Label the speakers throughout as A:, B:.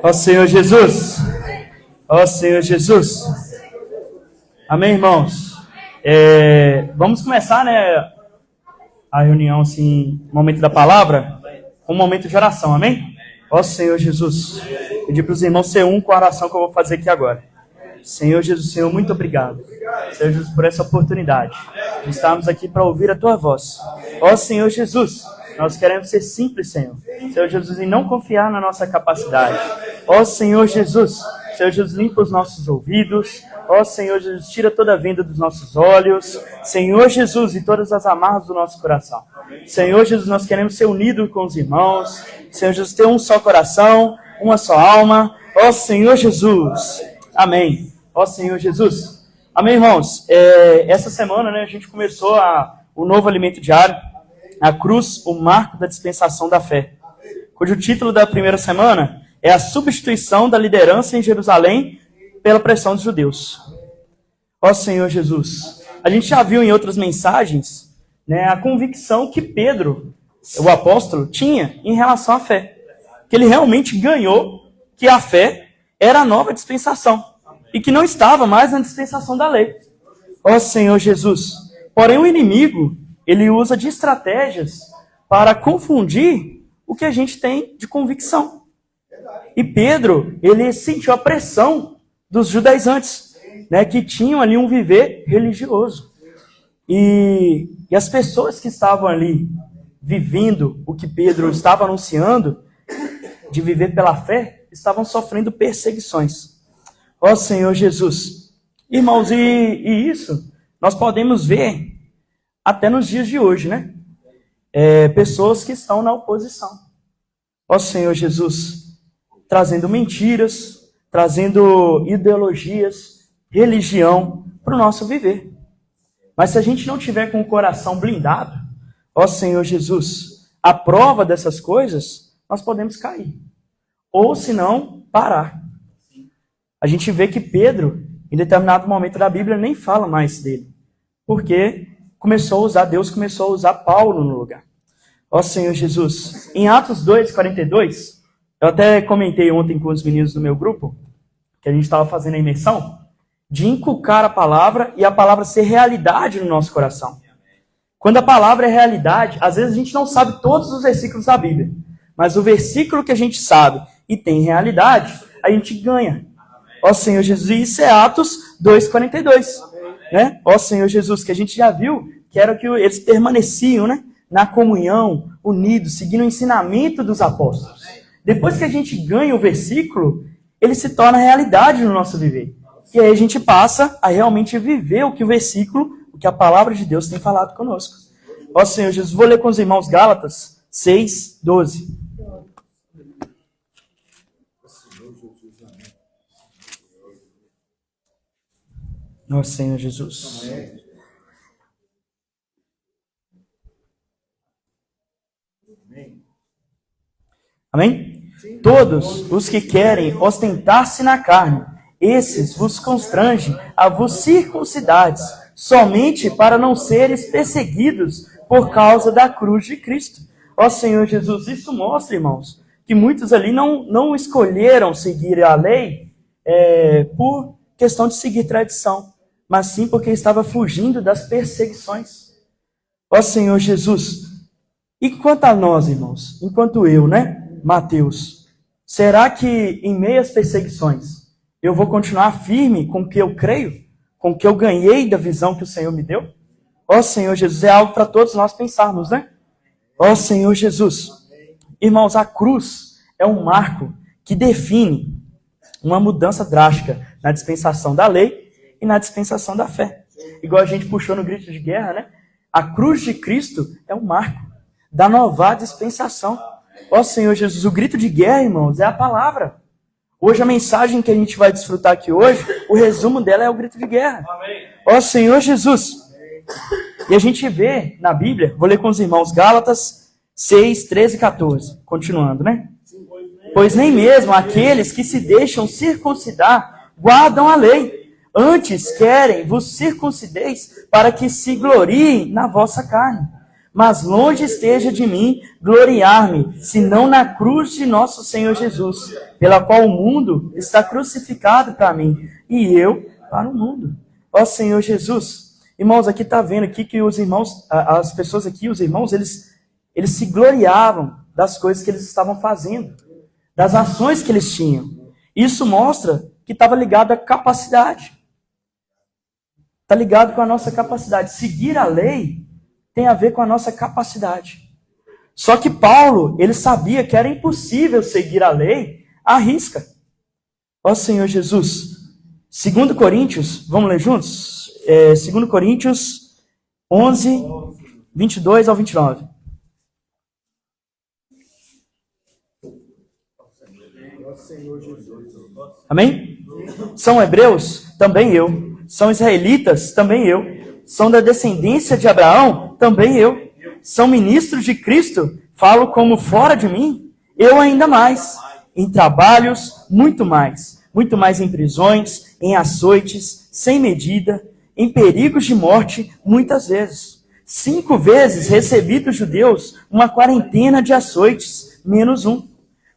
A: Ó Senhor Jesus. Ó Senhor Jesus. Amém, irmãos? Vamos começar, né, a reunião, assim, momento da palavra, com um momento de oração, amém? Ó Senhor Jesus. Pedir para os irmãos ser um com a oração que eu vou fazer aqui agora. Senhor Jesus, Senhor, muito obrigado. Senhor Jesus, por essa oportunidade de estarmos aqui para ouvir a Tua voz. Ó Senhor Jesus, nós queremos ser simples, Senhor. Senhor Jesus, e não confiar na nossa capacidade. Ó Senhor Jesus, Senhor Jesus, limpa os nossos ouvidos. Ó Senhor Jesus, tira toda a venda dos nossos olhos. Senhor Jesus, e todas as amarras do nosso coração. Senhor Jesus, nós queremos ser unidos com os irmãos. Senhor Jesus, ter um só coração, uma só alma. Ó Senhor Jesus. Amém. Ó Senhor Jesus. Amém, irmãos. Essa semana, né, a gente começou o novo alimento diário, a cruz, o marco da dispensação da fé, cujo título da primeira semana é a substituição da liderança em Jerusalém pela pressão dos judeus. Ó Senhor Jesus. A gente já viu em outras mensagens, né, a convicção que Pedro, o apóstolo, tinha em relação à fé. Que ele realmente ganhou que a fé era a nova dispensação e que não estava mais na dispensação da lei. Ó Senhor Jesus. Porém, o inimigo, ele usa de estratégias para confundir o que a gente tem de convicção. E Pedro, ele sentiu a pressão dos judaizantes, né, que tinham ali um viver religioso. E as pessoas que estavam ali vivendo o que Pedro estava anunciando, de viver pela fé, estavam sofrendo perseguições. Ó Senhor Jesus. Irmãos, e isso nós podemos ver até nos dias de hoje, né? Pessoas que estão na oposição. Ó Senhor Jesus, trazendo mentiras, trazendo ideologias, religião para o nosso viver. Mas se a gente não tiver com o coração blindado, ó Senhor Jesus, a prova dessas coisas, nós podemos cair. Ou, se não, parar. A gente vê que Pedro, em determinado momento da Bíblia, nem fala mais dele. Porque Deus começou a usar Paulo no lugar. Ó Senhor Jesus. Em Atos 2:42, eu até comentei ontem com os meninos do meu grupo, que a gente estava fazendo a imersão, de inculcar a palavra e a palavra ser realidade no nosso coração. Quando a palavra é realidade, às vezes a gente não sabe todos os versículos da Bíblia, mas o versículo que a gente sabe e tem realidade, a gente ganha. Ó Senhor Jesus, e isso é Atos 2:42. Né? Ó Senhor Jesus, que a gente já viu que era que eles permaneciam, né, na comunhão, unidos, seguindo o ensinamento dos apóstolos. Depois que a gente ganha o versículo, ele se torna realidade no nosso viver. E aí a gente passa a realmente viver o que o versículo, o que a palavra de Deus tem falado conosco. Ó Senhor Jesus, vou ler com os irmãos Gálatas 6:12. Ó Senhor Jesus. Amém? Todos os que querem ostentar-se na carne, esses vos constrangem a vos circuncidades, somente para não seres perseguidos por causa da cruz de Cristo. Ó Senhor Jesus, isso mostra, irmãos, que muitos ali não escolheram seguir a lei por questão de seguir tradição, mas sim porque estava fugindo das perseguições. Ó Senhor Jesus, e quanto a nós, irmãos, enquanto eu, né, Mateus, será que em meio às perseguições eu vou continuar firme com o que eu creio, com o que eu ganhei da visão que o Senhor me deu? Ó Senhor Jesus, é algo para todos nós pensarmos, né? Ó Senhor Jesus. Irmãos, a cruz é um marco que define uma mudança drástica na dispensação da lei e na dispensação da fé. Igual a gente puxou no grito de guerra, né? A cruz de Cristo é um marco da nova dispensação. Ó Senhor Jesus, o grito de guerra, irmãos, é a palavra. Hoje a mensagem que a gente vai desfrutar aqui hoje, o resumo dela é o grito de guerra. Ó Senhor Jesus. E a gente vê na Bíblia, vou ler com os irmãos Gálatas 6, 13 e 14. Continuando, né? Pois nem mesmo aqueles que se deixam circuncidar guardam a lei. Antes querem vos circuncideis para que se gloriem na vossa carne. Mas longe esteja de mim gloriar-me, senão na cruz de nosso Senhor Jesus, pela qual o mundo está crucificado para mim, e eu para o mundo. Ó Senhor Jesus, irmãos, aqui está vendo aqui que os irmãos, as pessoas aqui, os irmãos, eles se gloriavam das coisas que eles estavam fazendo, das ações que eles tinham. Isso mostra que estava ligado à capacidade. Está ligado com a nossa capacidade. Seguir a lei tem a ver com a nossa capacidade. Só que Paulo, ele sabia que era impossível seguir a lei à risca. Ó Senhor Jesus. 2 Coríntios, vamos ler juntos? 2 Coríntios 11, 22 ao 29. Amém? São hebreus? Também eu. São israelitas? Também eu. São da descendência de Abraão? Também eu. São ministros de Cristo? Falo como fora de mim? Eu ainda mais. Em trabalhos, muito mais. Muito mais em prisões, em açoites, sem medida, em perigos de morte, muitas vezes. 5 vezes recebi dos judeus uma quarentena de açoites, menos um.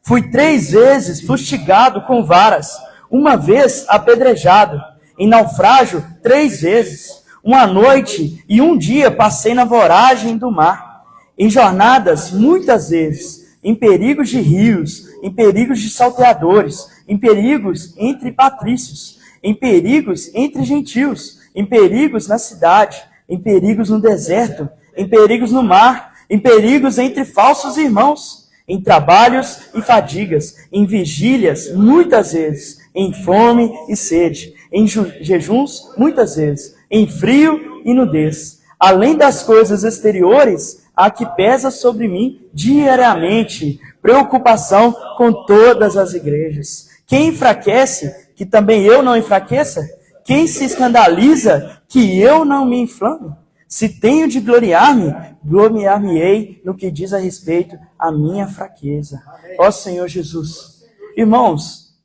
A: Fui 3 vezes fustigado com varas, 1 vez apedrejado, em naufrágio 3 vezes. 1 noite e 1 dia passei na voragem do mar, em jornadas muitas vezes, em perigos de rios, em perigos de salteadores, em perigos entre patrícios, em perigos entre gentios, em perigos na cidade, em perigos no deserto, em perigos no mar, em perigos entre falsos irmãos, em trabalhos e fadigas, em vigílias, muitas vezes, em fome e sede, em jejuns, muitas vezes, em frio e nudez. Além das coisas exteriores, há que pesa sobre mim diariamente preocupação com todas as igrejas. Quem enfraquece, que também eu não enfraqueça? Quem se escandaliza, que eu não me inflame? Se tenho de gloriar-me, gloriar-me-ei no que diz a respeito à minha fraqueza. Ó Senhor Jesus. Irmãos,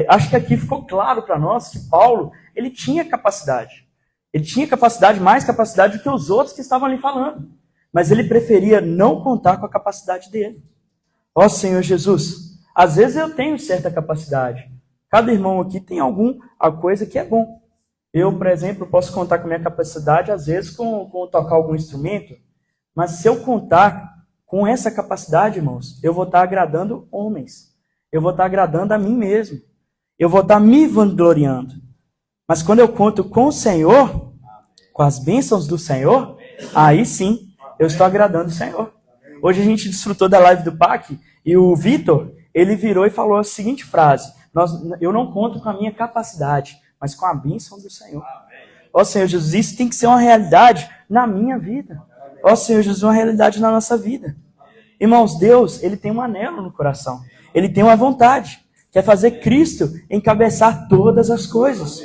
A: acho que aqui ficou claro para nós que Paulo, ele tinha capacidade. Ele tinha capacidade, mais capacidade do que os outros que estavam ali falando. Mas ele preferia não contar com a capacidade dele. Ó Senhor Jesus, às vezes eu tenho certa capacidade. Cada irmão aqui tem alguma coisa que é bom. Eu, por exemplo, posso contar com a minha capacidade, às vezes, com tocar algum instrumento, mas se eu contar com essa capacidade, irmãos, eu vou estar agradando homens. Eu vou estar agradando a mim mesmo. Eu vou estar me vangloriando. Mas quando eu conto com o Senhor, com as bênçãos do Senhor, aí sim, eu estou agradando o Senhor. Hoje a gente desfrutou da live do PAC e o Vitor, ele virou e falou a seguinte frase: eu não conto com a minha capacidade, mas com a bênção do Senhor. Ó Senhor Jesus, isso tem que ser uma realidade na minha vida. Ó Senhor Jesus, uma realidade na nossa vida. Irmãos, Deus, ele tem um anelo no coração. Ele tem uma vontade, que é fazer Cristo encabeçar todas as coisas,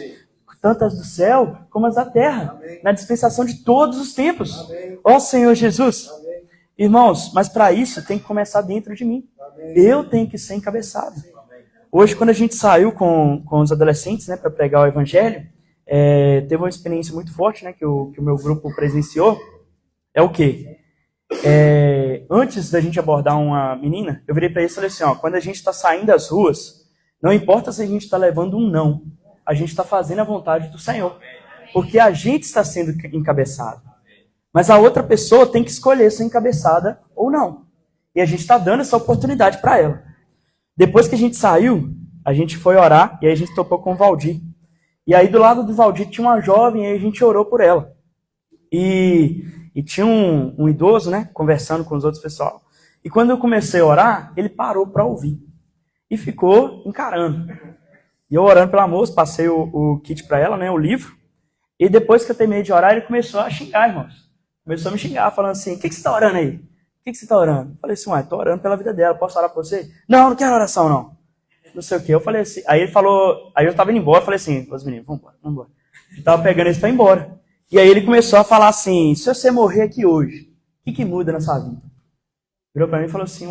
A: tanto as do céu como as da terra, na dispensação de todos os tempos. Ó Senhor Jesus. Irmãos, mas para isso tem que começar dentro de mim. Eu tenho que ser encabeçado. Hoje, quando a gente saiu com os adolescentes, né, para pregar o evangelho, teve uma experiência muito forte, né, que o meu grupo presenciou. É o quê? Antes da gente abordar uma menina, eu virei para eles e falei assim, ó, quando a gente está saindo das ruas, não importa se a gente está levando um não, a gente está fazendo a vontade do Senhor. Porque a gente está sendo encabeçado. Mas a outra pessoa tem que escolher ser encabeçada ou não. E a gente está dando essa oportunidade para ela. Depois que a gente saiu, a gente foi orar e aí a gente topou com o Valdir. E aí do lado do Valdir tinha uma jovem e aí a gente orou por ela. E tinha um idoso, né, conversando com os outros pessoal. E quando eu comecei a orar, ele parou para ouvir. E ficou encarando. E eu orando pela moça, passei o kit para ela, né, o livro. E depois que eu terminei de orar, ele começou a xingar, irmãos. Começou a me xingar, falando assim, o que você está orando aí? O que você está orando? Eu falei assim, estou orando pela vida dela, posso orar por você? Não, não quero oração, não. Não sei o quê. Eu falei assim, aí ele falou, aí eu estava indo embora, eu falei assim, os meninos, vamos embora. Eu estava pegando eles para ir embora. E aí ele começou a falar assim, se você morrer aqui hoje, o que muda na sua vida? Virou para mim e falou assim,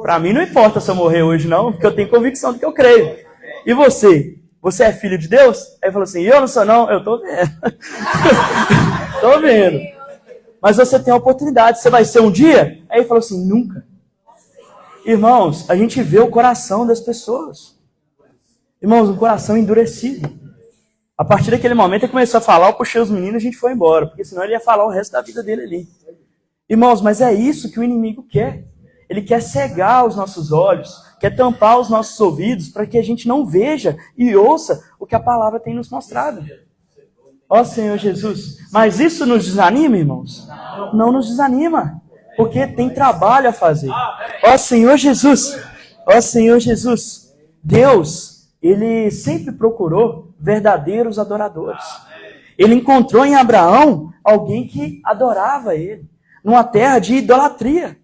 A: para mim não importa se eu morrer hoje não, porque eu tenho convicção do que eu creio. E você? Você é filho de Deus? Aí ele falou assim, eu não sou não, eu estou vendo. Estou vendo. Mas você tem a oportunidade. Você vai ser um dia? Aí ele falou assim, nunca. Irmãos, a gente vê o coração das pessoas. Irmãos, um coração endurecido. A partir daquele momento ele começou a falar, eu puxei os meninos e a gente foi embora. Porque senão ele ia falar o resto da vida dele ali. Irmãos, mas é isso que o inimigo quer. Ele quer cegar os nossos olhos, quer tampar os nossos ouvidos para que a gente não veja e ouça o que a palavra tem nos mostrado. Ó Senhor Jesus. Mas isso nos desanima, irmãos? Não nos desanima, porque tem trabalho a fazer. Ó Senhor Jesus. Ó Senhor Jesus. Deus, Ele sempre procurou verdadeiros adoradores. Ele encontrou em Abraão alguém que adorava Ele, numa terra de idolatria.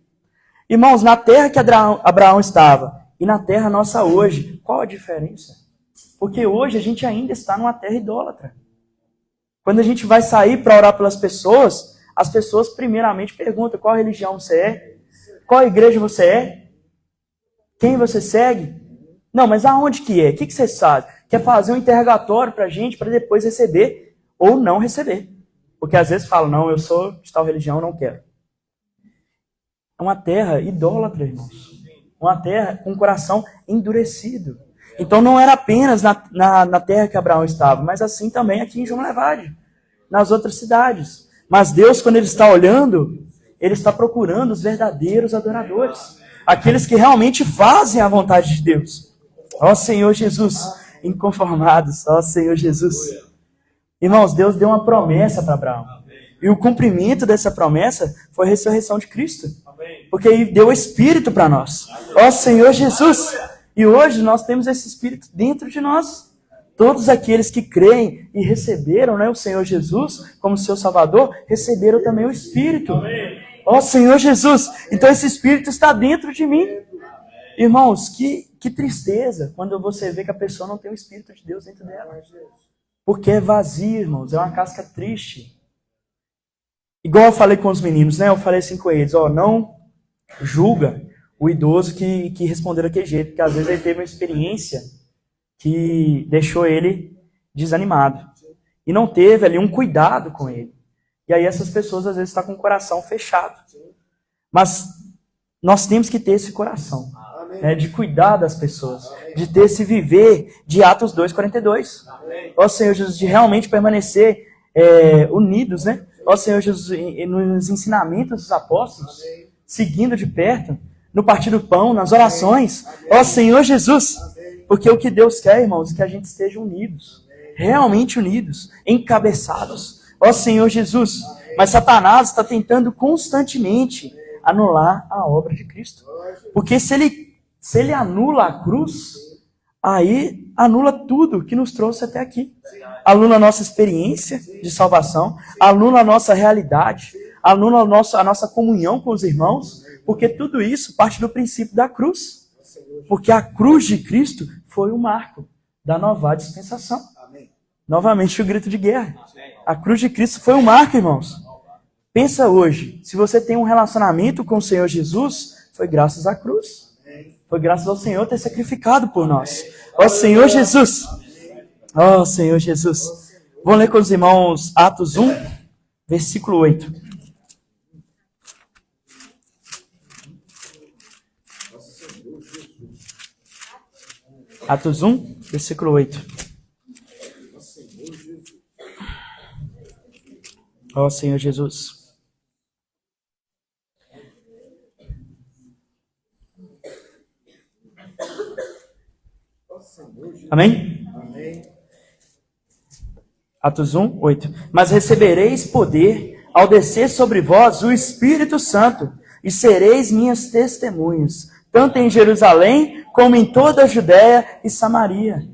A: Irmãos, na terra que Abraão estava e na terra nossa hoje, qual a diferença? Porque hoje a gente ainda está numa terra idólatra. Quando a gente vai sair para orar pelas pessoas, as pessoas primeiramente perguntam qual religião você é, qual igreja você é, quem você segue. Não, mas aonde que é? O que você sabe? Quer fazer um interrogatório para a gente para depois receber ou não receber. Porque às vezes falam, não, eu sou de tal religião, não quero. É uma terra idólatra, irmãos. Uma terra com o coração endurecido. Então não era apenas na terra que Abraão estava, mas assim também aqui em João Levade, nas outras cidades. Mas Deus, quando Ele está olhando, Ele está procurando os verdadeiros adoradores. Aqueles que realmente fazem a vontade de Deus. Ó Senhor Jesus, inconformados. Ó Senhor Jesus. Irmãos, Deus deu uma promessa para Abraão. E o cumprimento dessa promessa foi a ressurreição de Cristo. Porque Ele deu o Espírito para nós. Ó Senhor Jesus. E hoje nós temos esse Espírito dentro de nós. Todos aqueles que creem e receberam, né, o Senhor Jesus como seu Salvador, receberam também o Espírito. Ó Senhor Jesus. Então esse Espírito está dentro de mim. Irmãos, que tristeza quando você vê que a pessoa não tem o Espírito de Deus dentro dela. Porque é vazio, irmãos. É uma casca triste. Igual eu falei com os meninos, né? Eu falei assim com eles, ó, não julga o idoso que respondeu daquele jeito, porque às vezes ele teve uma experiência que deixou ele desanimado. E não teve ali um cuidado com ele. E aí essas pessoas às vezes estão com o coração fechado. Mas nós temos que ter esse coração, né, de cuidar das pessoas, de ter esse viver de Atos 2:42. Ó Senhor Jesus, de realmente permanecer unidos, né? Ó Senhor Jesus, nos ensinamentos dos apóstolos, seguindo de perto, no partir do pão, nas orações. Ó Senhor Jesus, porque o que Deus quer, irmãos, é que a gente esteja unidos, realmente unidos, encabeçados. Ó Senhor Jesus, mas Satanás está tentando constantemente anular a obra de Cristo. Porque se ele anula a cruz, aí anula tudo que nos trouxe até aqui. Anula a nossa experiência de salvação, anula a nossa realidade, anula a nossa comunhão com os irmãos, porque tudo isso parte do princípio da cruz. Porque a cruz de Cristo foi o marco da nova dispensação. Novamente o grito de guerra. A cruz de Cristo foi o marco, irmãos. Pensa hoje, se você tem um relacionamento com o Senhor Jesus, foi graças à cruz. Foi graças ao Senhor ter sacrificado por nós. Ó Senhor Jesus. Ó Senhor Jesus. Vamos ler com os irmãos Atos 1, versículo 8. Atos 1, versículo 8. Ó Senhor Jesus. Amém? Amém. Atos 1, 8. Mas recebereis poder ao descer sobre vós o Espírito Santo, e sereis minhas testemunhas, tanto em Jerusalém, como em toda a Judéia e Samaria,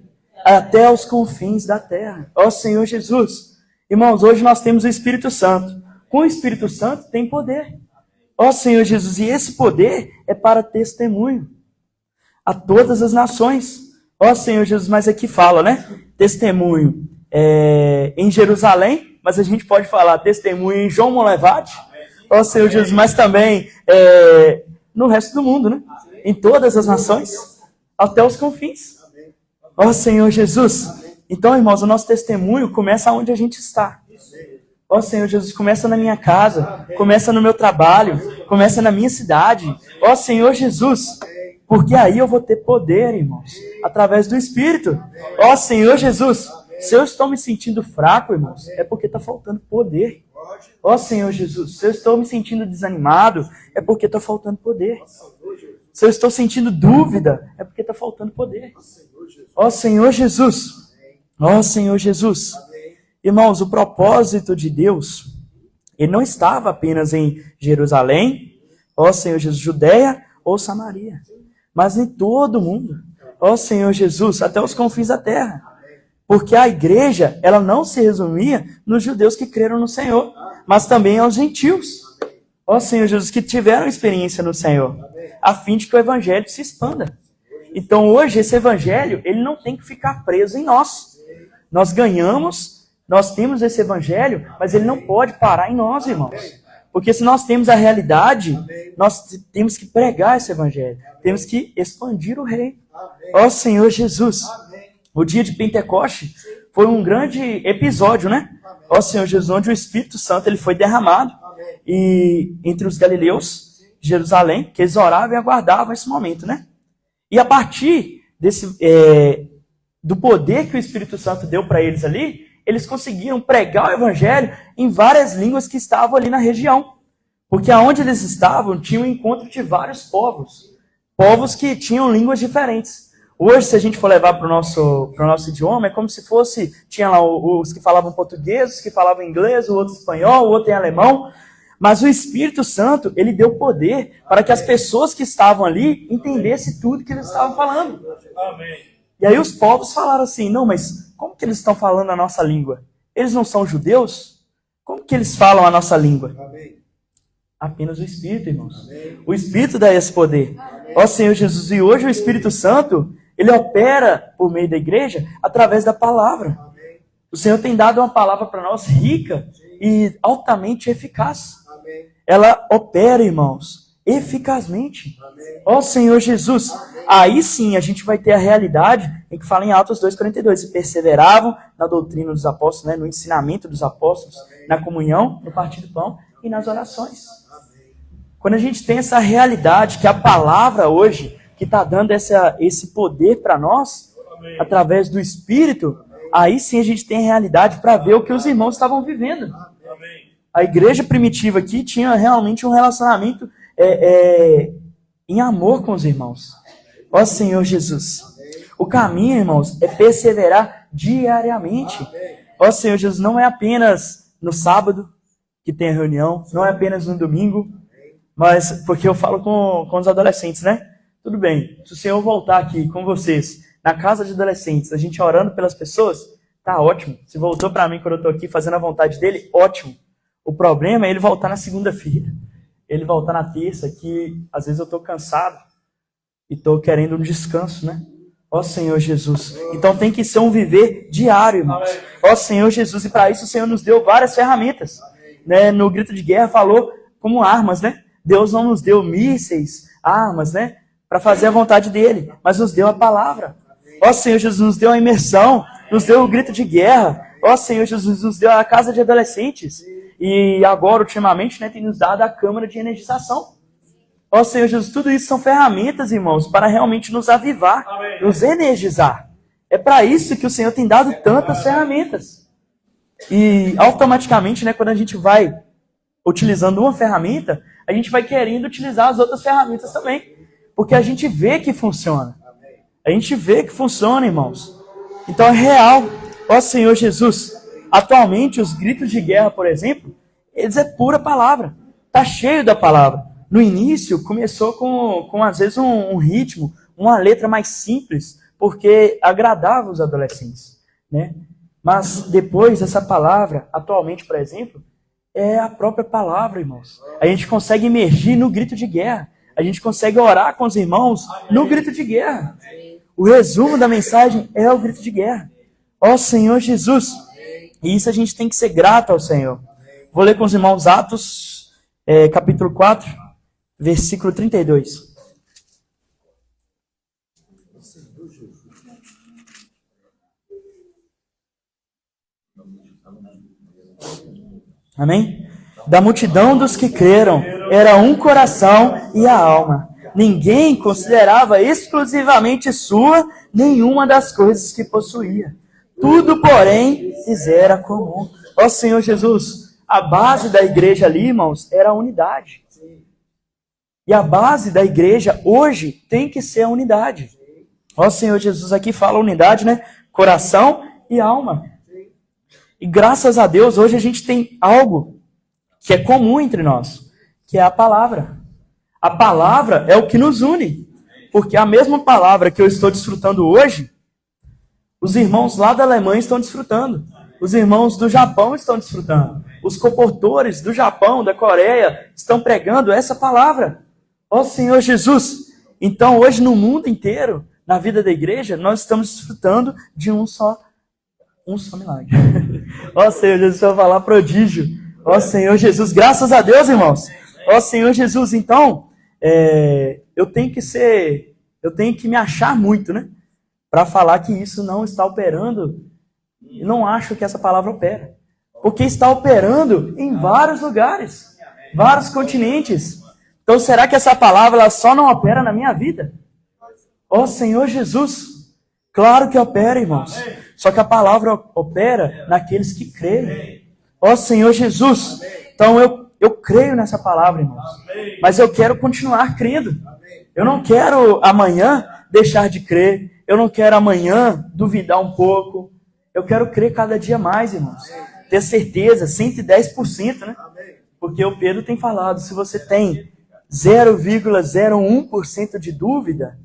A: até os confins da terra. Ó Senhor Jesus. Irmãos, hoje nós temos o Espírito Santo. Com o Espírito Santo tem poder. Ó Senhor Jesus, e esse poder é para testemunho a todas as nações. Ó Senhor Jesus, mas aqui fala, né? Testemunho em Jerusalém, mas a gente pode falar testemunho em João Levade. Ó Senhor Jesus, mas também no resto do mundo, né? Em todas as nações, até os confins. Ó Senhor Jesus. Então, irmãos, o nosso testemunho começa onde a gente está. Ó Senhor Jesus, começa na minha casa, começa no meu trabalho, começa na minha cidade. Ó Senhor Jesus, porque aí eu vou ter poder, irmãos, através do Espírito. Ó Senhor Jesus, se eu estou me sentindo fraco, irmãos, é porque está faltando poder. Ó Senhor Jesus, se eu estou me sentindo desanimado, é porque está faltando poder. Se eu estou sentindo dúvida, é porque está faltando poder. Ó Senhor Jesus, ó Senhor Jesus. Irmãos, o propósito de Deus, ele não estava apenas em Jerusalém, ó Senhor Jesus, Judeia ou Samaria, mas em todo o mundo. Ó Senhor Jesus, até os confins da terra. Porque a igreja, ela não se resumia nos judeus que creram no Senhor, mas também aos gentios. Ó Senhor Jesus, que tiveram experiência no Senhor, a fim de que o evangelho se expanda. Então hoje esse evangelho, ele não tem que ficar preso em nós. Nós ganhamos, nós temos esse evangelho, mas ele não pode parar em nós, irmãos. Porque se nós temos a realidade, nós temos que pregar esse evangelho. Temos que expandir o reino. Ó Senhor Jesus, o dia de Pentecoste foi um grande episódio, né? Ó Senhor Jesus, onde o Espírito Santo ele foi derramado e entre os galileus de Jerusalém, que eles oravam e aguardavam esse momento, né? E a partir do poder que o Espírito Santo deu para eles ali, eles conseguiram pregar o evangelho em várias línguas que estavam ali na região. Porque aonde eles estavam, tinha um encontro de vários povos. Povos que tinham línguas diferentes. Hoje, se a gente for levar para o nosso idioma, é como se fosse, tinha lá os que falavam português, os que falavam inglês, o outro espanhol, o outro em alemão. Mas o Espírito Santo, ele deu poder para que as pessoas que estavam ali entendessem tudo que eles estavam falando. Amém. E aí os povos falaram assim, não, mas como que eles estão falando a nossa língua? Eles não são judeus? Como que eles falam a nossa língua? Amém. Apenas o Espírito, irmãos. Amém. O Espírito dá esse poder. Ó Senhor Jesus, e hoje o Espírito Santo, ele opera por meio da igreja através da palavra. Amém. O Senhor tem dado uma palavra para nós rica e altamente eficaz. Amém. Ela opera, irmãos, eficazmente. Ó Senhor Jesus, aí sim a gente vai ter a realidade em que fala em Atos 2,42, e perseveravam na doutrina dos apóstolos, né, no ensinamento dos apóstolos, na comunhão, no partir do pão e nas orações. Quando a gente tem essa realidade, que a palavra hoje, que está dando esse poder para nós, através do Espírito, aí sim a gente tem a realidade para ver o que os irmãos estavam vivendo. A igreja primitiva aqui tinha realmente um relacionamento em amor com os irmãos. Ó Senhor Jesus. O caminho, irmãos, é perseverar diariamente. Ó Senhor Jesus, não é apenas no sábado que tem a reunião, não é apenas no domingo, mas porque eu falo com os adolescentes, né? Tudo bem, se o Senhor voltar aqui com vocês, na casa de adolescentes, a gente orando pelas pessoas, tá ótimo. Se voltou para mim quando eu estou aqui fazendo a vontade dele, ótimo. O problema é ele voltar na segunda-feira, ele voltar na terça, que às vezes eu estou cansado e estou querendo um descanso, né? Ó Senhor Jesus. Então tem que ser um viver diário, irmãos. Ó Senhor Jesus, e para isso o Senhor nos deu várias ferramentas. Né? No grito de guerra falou como armas, né? Deus não nos deu mísseis, armas, né? Para fazer a vontade dele, mas nos deu a palavra. Ó Senhor Jesus, nos deu a imersão, nos deu o grito de guerra. Ó Senhor Jesus, nos deu a casa de adolescentes. E agora, ultimamente, né, tem nos dado a câmara de energização. Ó Senhor Jesus, tudo isso são ferramentas, irmãos, para realmente nos avivar, nos energizar. É para isso que o Senhor tem dado tantas ferramentas. E automaticamente, né, quando a gente vai utilizando uma ferramenta, a gente vai querendo utilizar as outras ferramentas também. Porque a gente vê que funciona. A gente vê que funciona, irmãos. Então é real. Ó Senhor Jesus, atualmente os gritos de guerra, por exemplo, eles é pura palavra. Está cheio da palavra. No início começou com às vezes um ritmo, uma letra mais simples, porque agradava os adolescentes, né? Mas depois essa palavra, atualmente, por exemplo, é a própria palavra, irmãos. A gente consegue emergir no grito de guerra. A gente consegue orar com os irmãos no grito de guerra. O resumo da mensagem é o grito de guerra. Ó Senhor Jesus. E isso a gente tem que ser grato ao Senhor. Vou ler com os irmãos Atos, capítulo 4, versículo 32. Amém? Da multidão dos que creram, era um coração e a alma. Ninguém considerava exclusivamente sua nenhuma das coisas que possuía. Tudo, porém, lhes era comum. Ó Senhor Jesus, a base da igreja ali, irmãos, era a unidade. E a base da igreja hoje tem que ser a unidade. Ó Senhor Jesus, aqui fala unidade, né? Coração e alma. E graças a Deus, hoje a gente tem algo que é comum entre nós, que é a palavra. A palavra é o que nos une. Porque a mesma palavra que eu estou desfrutando hoje, os irmãos lá da Alemanha estão desfrutando. Os irmãos do Japão estão desfrutando. Os comportores do Japão, da Coreia, estão pregando essa palavra. Ó Senhor Jesus. Então hoje no mundo inteiro, na vida da igreja, nós estamos desfrutando de um só milagre. Ó Senhor Jesus, eu vou falar prodígio. Ó Senhor Jesus, graças a Deus, irmãos. Ó Senhor Jesus, então, eu tenho que me achar muito, né? Para falar que isso não está operando. E não acho que essa palavra opera. Porque está operando em vários lugares, vários continentes. Então, será que essa palavra ela só não opera na minha vida? Ó Senhor Jesus, claro que opera, irmãos. Só que a palavra opera naqueles que creem. Ó Senhor Jesus, então eu creio nessa palavra, irmãos. Mas eu quero continuar crendo. Eu não quero amanhã deixar de crer. Eu não quero amanhã duvidar um pouco. Eu quero crer cada dia mais, irmãos. Ter certeza, 110%, né? Porque o Pedro tem falado, se você tem 0,01% de dúvida,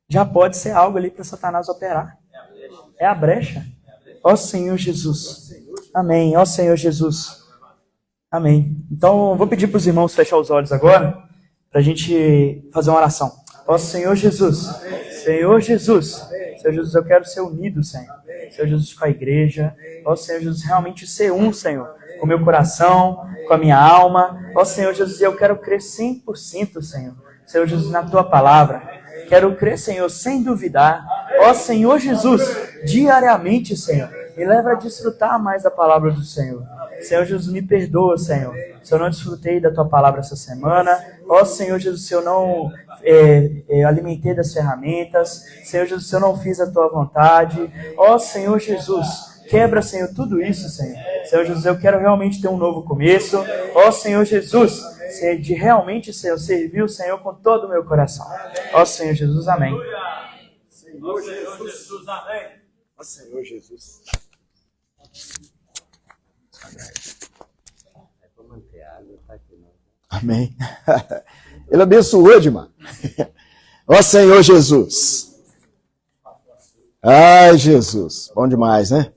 A: já pode ser algo ali para Satanás operar. É a brecha. Ó Senhor Jesus. Amém. Ó Senhor Jesus. Amém. Então, vou pedir para os irmãos fechar os olhos agora, para a gente fazer uma oração. Ó Senhor Jesus. Senhor Jesus. Senhor Jesus, eu quero ser unido, Senhor. Senhor Jesus, com a igreja. Ó Senhor Jesus, realmente ser um, Senhor. Com o meu coração, com a minha alma. Ó Senhor Jesus, eu quero crer 100%, Senhor. Senhor Jesus, na tua palavra. Quero crer, Senhor, sem duvidar. Ó Senhor Jesus, diariamente, Senhor, me leva a desfrutar mais da palavra do Senhor. Senhor Jesus, me perdoa, Senhor, se eu não desfrutei da tua palavra essa semana. Ó Senhor Jesus, se eu não alimentei das ferramentas. Senhor Jesus, se eu não fiz a tua vontade. Ó Senhor Jesus, quebra, Senhor, tudo isso, Senhor. Senhor Jesus, eu quero realmente ter um novo começo. Ó Senhor Jesus, de realmente, Senhor, servir o Senhor com todo o meu coração. Ó Senhor Jesus, amém.
B: Senhor Jesus, amém. Ó Senhor Jesus. Amém. Ele abençoou, Edmar. Ó Senhor Jesus. Ai, Jesus. Bom demais, né?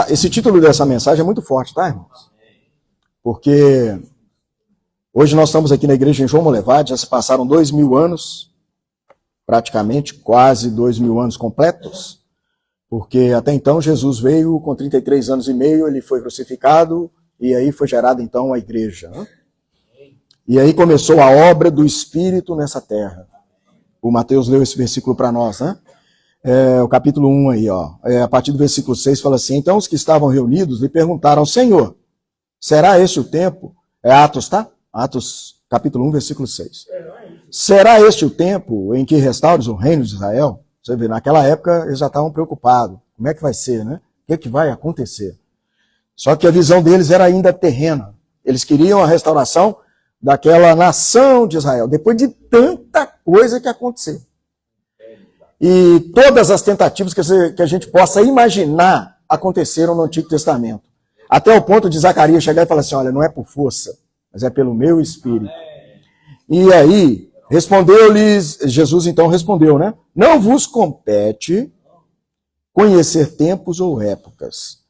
B: Esse título dessa mensagem é muito forte, tá, irmãos? Porque hoje nós estamos aqui na igreja em João Molevade, já se passaram 2000 anos, praticamente, quase 2000 anos completos, porque até então Jesus veio com 33 anos e meio, ele foi crucificado, e aí foi gerada então a igreja. Né? E aí começou a obra do Espírito nessa terra. O Mateus leu esse versículo para nós, né? O capítulo 1 aí, ó. A partir do versículo 6 fala assim: então os que estavam reunidos lhe perguntaram: Senhor, será este o tempo? É Atos, tá? Atos, capítulo 1, versículo 6. Será este o tempo em que restaures o reino de Israel? Você vê, naquela época eles já estavam preocupados. Como é que vai ser, né? O que vai acontecer? Só que a visão deles era ainda terrena. Eles queriam a restauração daquela nação de Israel, depois de tanta coisa que aconteceu. E todas as tentativas que a gente possa imaginar aconteceram no Antigo Testamento. Até o ponto de Zacarias chegar e falar assim: olha, não é por força, mas é pelo meu Espírito. E aí, respondeu-lhes, Jesus então respondeu, né? Não vos compete conhecer tempos ou épocas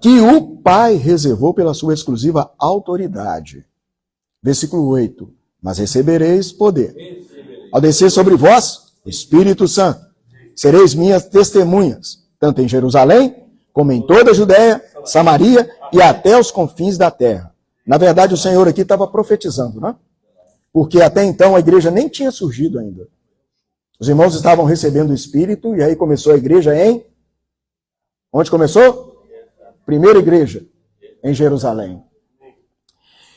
B: que o Pai reservou pela sua exclusiva autoridade. Versículo 8. Mas recebereis poder ao descer sobre vós o Espírito Santo. Sereis minhas testemunhas, tanto em Jerusalém, como em toda a Judéia, Samaria e até os confins da terra. Na verdade, o Senhor aqui estava profetizando, né? Porque até então a igreja nem tinha surgido ainda. Os irmãos estavam recebendo o Espírito, e aí começou a igreja em Onde começou? Primeira igreja, em Jerusalém.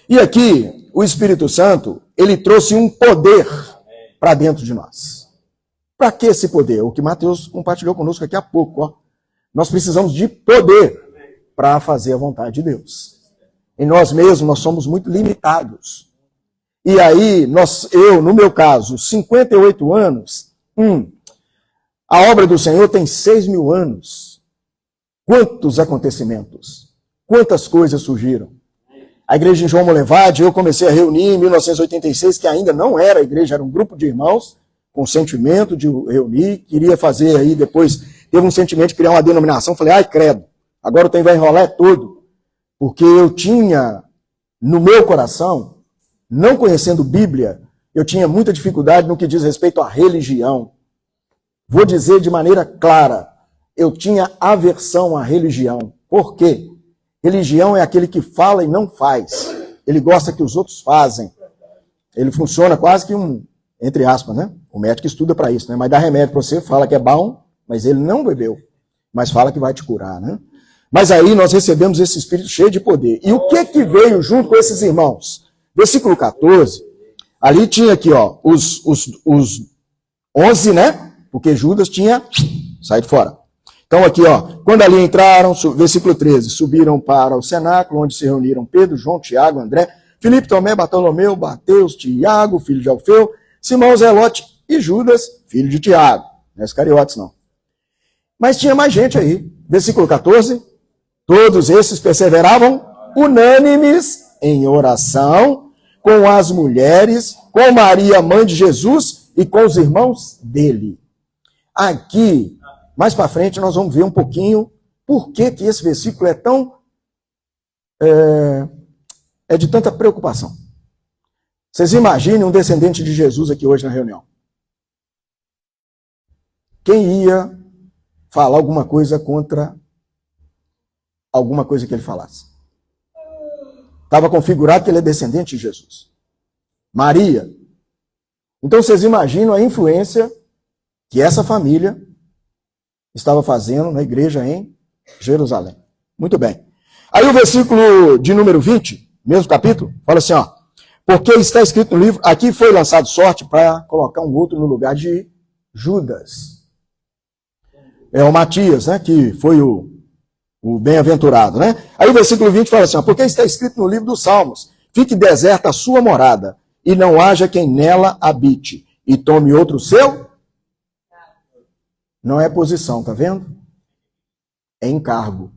B: E aqui, o Espírito Santo, ele trouxe um poder para dentro de nós. Para que esse poder? O que Mateus compartilhou conosco aqui há pouco. Ó. Nós precisamos de poder para fazer a vontade de Deus. Em nós mesmos, nós somos muito limitados. E aí, eu, no meu caso, 58 anos, a obra do Senhor tem 6.000 anos. Quantos acontecimentos, quantas coisas surgiram. A igreja em João Molevade, eu comecei a reunir em 1986, que ainda não era a igreja, era um grupo de irmãos, com o sentimento de reunir, queria fazer aí, depois teve um sentimento de criar uma denominação, falei, ai credo, agora o trem vai enrolar todo, porque eu tinha, no meu coração, não conhecendo Bíblia, eu tinha muita dificuldade no que diz respeito à religião. Vou dizer de maneira clara, eu tinha aversão à religião. Por quê? Religião é aquele que fala e não faz. Ele gosta que os outros fazem. Ele funciona quase que entre aspas, né? O médico estuda para isso, né? Mas dá remédio para você, fala que é bom, mas ele não bebeu. Mas fala que vai te curar, né? Mas aí nós recebemos esse Espírito cheio de poder. E o que veio junto com esses irmãos? Versículo 14, ali tinha aqui, ó, os 11, né? Porque Judas tinha saído fora. Então aqui, ó, quando ali entraram, versículo 13, subiram para o cenáculo, onde se reuniram Pedro, João, Tiago, André, Filipe, Tomé, Bartolomeu, Mateus, Tiago, filho de Alfeu, Simão, Zelote e Judas, filho de Tiago. Não é Iscariotes, não. Mas tinha mais gente aí. Versículo 14, todos esses perseveravam unânimes em oração com as mulheres, com Maria, mãe de Jesus, e com os irmãos dele. Aqui, mais para frente, nós vamos ver um pouquinho por que esse versículo é tão... é de tanta preocupação. Vocês imaginem um descendente de Jesus aqui hoje na reunião. Quem ia falar alguma coisa contra alguma coisa que ele falasse? Estava configurado que ele é descendente de Jesus. Maria. Então vocês imaginam a influência que essa família estava fazendo na igreja em Jerusalém. Muito bem. Aí o versículo de número 20, mesmo capítulo, fala assim, ó. Porque está escrito no livro, aqui foi lançado sorte para colocar um outro no lugar de Judas. É o Matias, né, que foi o bem-aventurado, né? Aí o versículo 20 fala assim, ó, porque está escrito no livro dos Salmos, fique deserta a sua morada, e não haja quem nela habite, e tome outro seu. Não é posição, tá vendo? É encargo.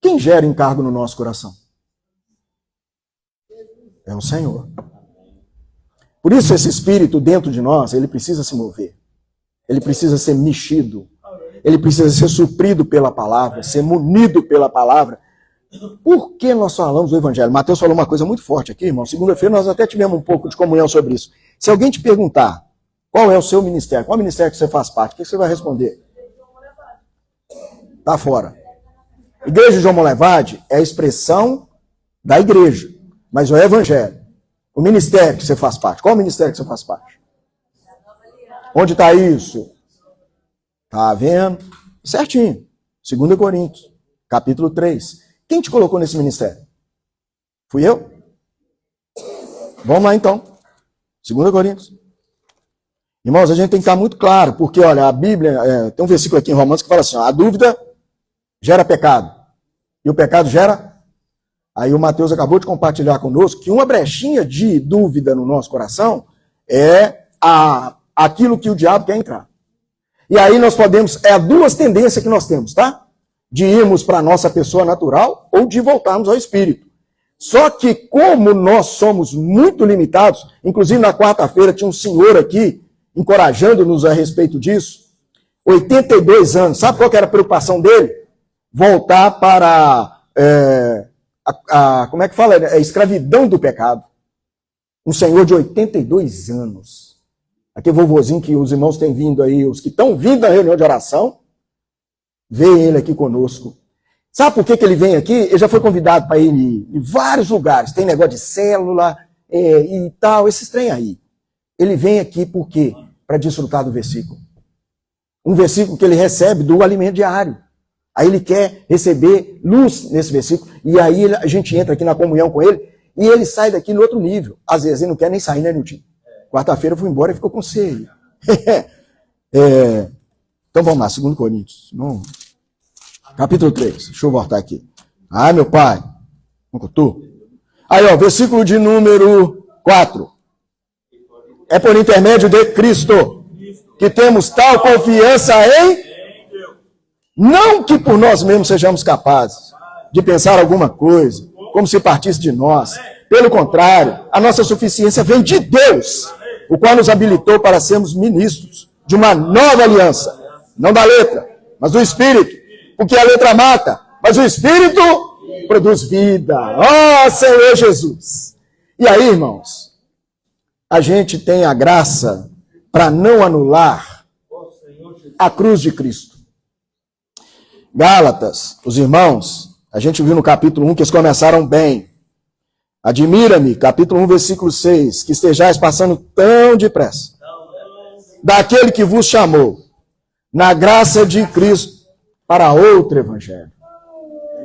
B: Quem gera encargo no nosso coração? É o Senhor. Por isso esse espírito dentro de nós, ele precisa se mover. Ele precisa ser mexido. Ele precisa ser suprido pela palavra, ser munido pela palavra. Por que nós falamos do Evangelho? Mateus falou uma coisa muito forte aqui, irmão. Segunda-feira nós até tivemos um pouco de comunhão sobre isso. Se alguém te perguntar qual é o seu ministério, qual ministério que você faz parte, o que você vai responder? Está fora. Igreja de João Molevade é a expressão da igreja, mas o Evangelho. O ministério que você faz parte, qual o ministério que você faz parte? Onde está isso? Tá vendo? Certinho. 2 Coríntios, capítulo 3. Quem te colocou nesse ministério? Fui eu? Vamos lá então. 2 Coríntios. Irmãos, a gente tem que estar muito claro, porque, olha, a Bíblia, tem um versículo aqui em Romanos que fala assim, ó, a dúvida gera pecado. E o pecado gera... Aí o Mateus acabou de compartilhar conosco que uma brechinha de dúvida no nosso coração é aquilo que o diabo quer entrar. E aí nós podemos, duas tendências que nós temos, tá? De irmos para a nossa pessoa natural ou de voltarmos ao Espírito. Só que como nós somos muito limitados, inclusive na quarta-feira tinha um senhor aqui encorajando-nos a respeito disso, 82 anos, sabe qual que era a preocupação dele? Voltar para, como é que fala? A escravidão do pecado. Um senhor de 82 anos. Aquele vovozinho que os irmãos têm vindo aí, os que estão vindo à reunião de oração, vê ele aqui conosco. Sabe por que ele vem aqui? Ele já foi convidado para ir em vários lugares. Tem negócio de célula e tal, esses trem aí. Ele vem aqui por quê? Para desfrutar do versículo. Um versículo que ele recebe do alimento diário. Aí ele quer receber luz nesse versículo, e aí a gente entra aqui na comunhão com ele, e ele sai daqui no outro nível. Às vezes ele não quer nem sair, né, Nilton? Quarta-feira eu fui embora e ficou com sede. Então vamos lá, 2 Coríntios. Não. Capítulo 3. Deixa eu voltar aqui. Ai, meu pai. Nunca tu. Aí, ó, versículo de número 4. É por intermédio de Cristo que temos tal confiança em... Não que por nós mesmos sejamos capazes de pensar alguma coisa, como se partisse de nós. Pelo contrário, a nossa suficiência vem de Deus, o qual nos habilitou para sermos ministros de uma nova aliança. Não da letra, mas do Espírito. Porque a letra mata, mas o Espírito produz vida. Ó Senhor Jesus! E aí, irmãos, a gente tem a graça para não anular a cruz de Cristo. Gálatas, os irmãos, a gente viu no capítulo 1 que eles começaram bem. Admira-me, capítulo 1, versículo 6, que estejais passando tão depressa daquele que vos chamou na graça de Cristo para outro evangelho.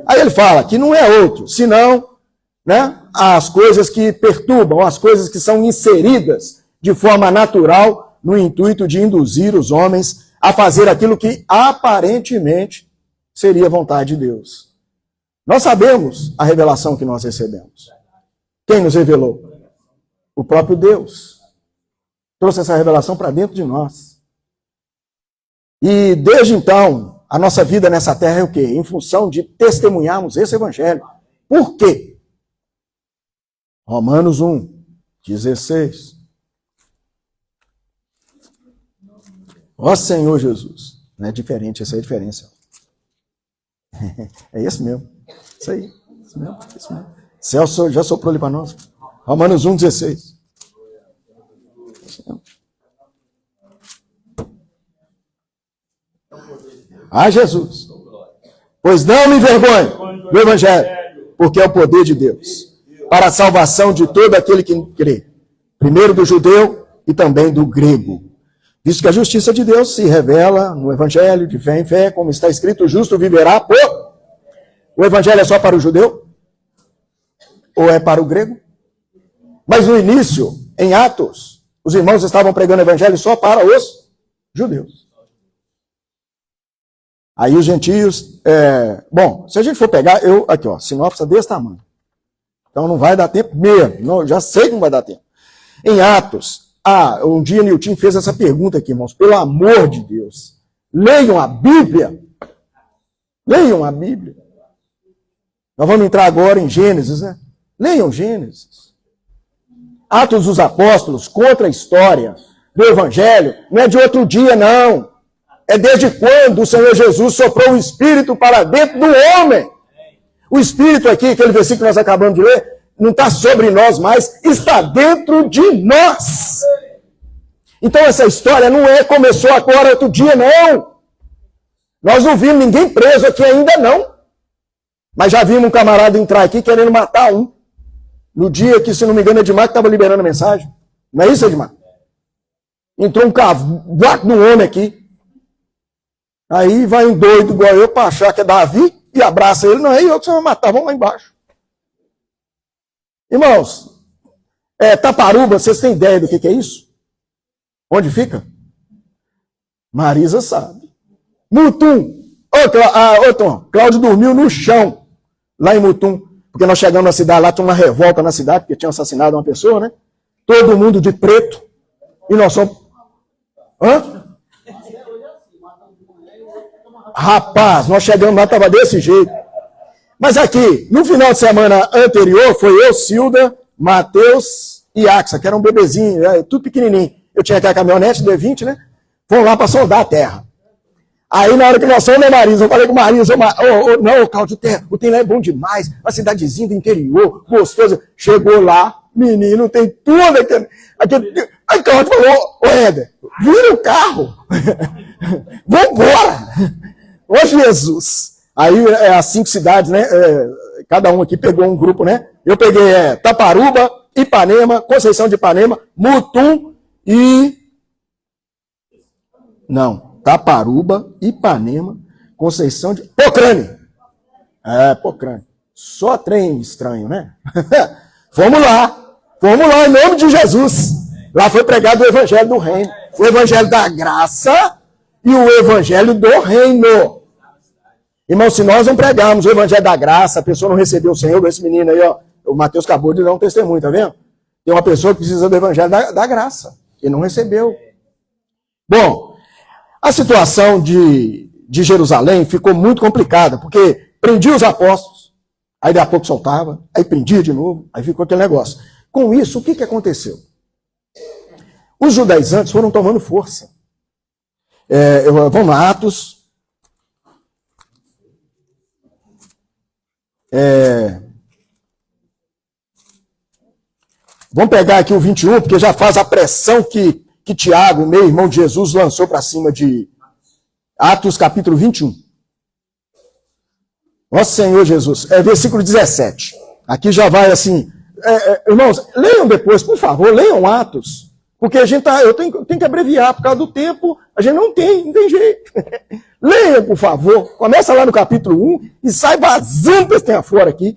B: Aí ele fala que não é outro, senão, né, as coisas que perturbam, as coisas que são inseridas de forma natural no intuito de induzir os homens a fazer aquilo que aparentemente seria vontade de Deus. Nós sabemos a revelação que nós recebemos. Quem nos revelou? O próprio Deus. Trouxe essa revelação para dentro de nós. E desde então, a nossa vida nessa terra é o quê? Em função de testemunharmos esse evangelho. Por quê? Romanos 1, 16. Ó Senhor Jesus. Não é diferente, essa é a diferença. É esse mesmo. Isso aí. Isso mesmo. Isso mesmo. Celso já soprou ali para nós. Romanos 1, 16. Ah, Jesus. Pois não me envergonho do evangelho, porque é o poder de Deus para a salvação de todo aquele que crê. Primeiro do judeu e também do grego. Visto que a justiça de Deus se revela no evangelho de fé em fé, como está escrito, o justo viverá por... O evangelho é só para o judeu? Ou é para o grego? Mas no início, em Atos, os irmãos estavam pregando o evangelho só para os judeus. Aí os gentios... Bom, se a gente for pegar... Aqui, ó, sinopse desse tamanho. Então não vai dar tempo mesmo. Não, já sei que não vai dar tempo. Em Atos, um dia Nilton fez essa pergunta aqui, irmãos. Pelo amor de Deus. Leiam a Bíblia. Leiam a Bíblia. Nós vamos entrar agora em Gênesis, né? Leiam Gênesis. Atos dos Apóstolos, contra a história do Evangelho, não é de outro dia, não. É desde quando o Senhor Jesus soprou o Espírito para dentro do homem. O Espírito aqui, aquele versículo que nós acabamos de ler, não está sobre nós mais, está dentro de nós. Então essa história não começou agora outro dia, não. Nós não vimos ninguém preso aqui ainda, não. Mas já vimos um camarada entrar aqui querendo matar um. No dia que, se não me engano, Edmar que estava liberando a mensagem. Não é isso, Edmar? Entrou um cavaco no homem aqui. Aí vai um doido igual eu para achar que é Davi e abraça ele. Não é eu que você vai matar, vamos lá embaixo. Irmãos, Taparuba, vocês têm ideia do que é isso? Onde fica? Marisa sabe. Mutum. Ô Tom, Cláudio dormiu no chão, lá em Mutum. Porque nós chegamos na cidade, lá tinha uma revolta na cidade, porque tinham assassinado uma pessoa, né? Todo mundo de preto. E nós somos... Hã? Rapaz, nós chegamos lá, estava desse jeito. Mas aqui, no final de semana anterior, foi eu, Cilda, Matheus e Axa, que era um bebezinho, tudo pequenininho. Eu tinha aquela caminhonete D20, né? Fomos lá para soldar a terra. Aí, na hora que nós fomos, né, Marisa? Eu falei com o Marisa, não, Cláudio, o tem lá é bom demais, uma cidadezinha do interior, gostoso. Chegou lá, menino, tem tudo aquele... Aí Cláudio falou, Éder, vira o carro, vambora. Ô, Jesus. Aí, as 5 cidades, né, cada um aqui pegou um grupo, né? Eu peguei Taparuba, Ipanema, Conceição de Ipanema, Mutum e... Não. Taparuba, Ipanema, Conceição de Pocrane. Pocrane. Só trem estranho, né? Fomos lá em nome de Jesus. Lá foi pregado o evangelho do reino. O evangelho da graça e o evangelho do reino. Irmão, se nós não pregarmos o evangelho da graça, a pessoa não recebeu o Senhor, esse menino aí, ó, o Mateus acabou de dar um testemunho, tá vendo? Tem uma pessoa que precisa do evangelho da graça e não recebeu. Bom, a situação de Jerusalém ficou muito complicada, porque prendia os apóstolos, aí daqui a pouco soltava, aí prendia de novo, aí ficou aquele negócio. Com isso, o que aconteceu? Os judaizantes foram tomando força. Vamos lá, Atos. Vamos pegar aqui o 21, porque já faz a pressão que Tiago, meu irmão de Jesus, lançou para cima de Atos capítulo 21. Nosso Senhor Jesus, versículo 17. Aqui já vai assim. Irmãos, leiam depois, por favor, leiam Atos. Porque eu tenho que abreviar por causa do tempo, a gente não tem jeito. Leiam, por favor. Começa lá no capítulo 1 e sai vazando esse tempo fora aqui.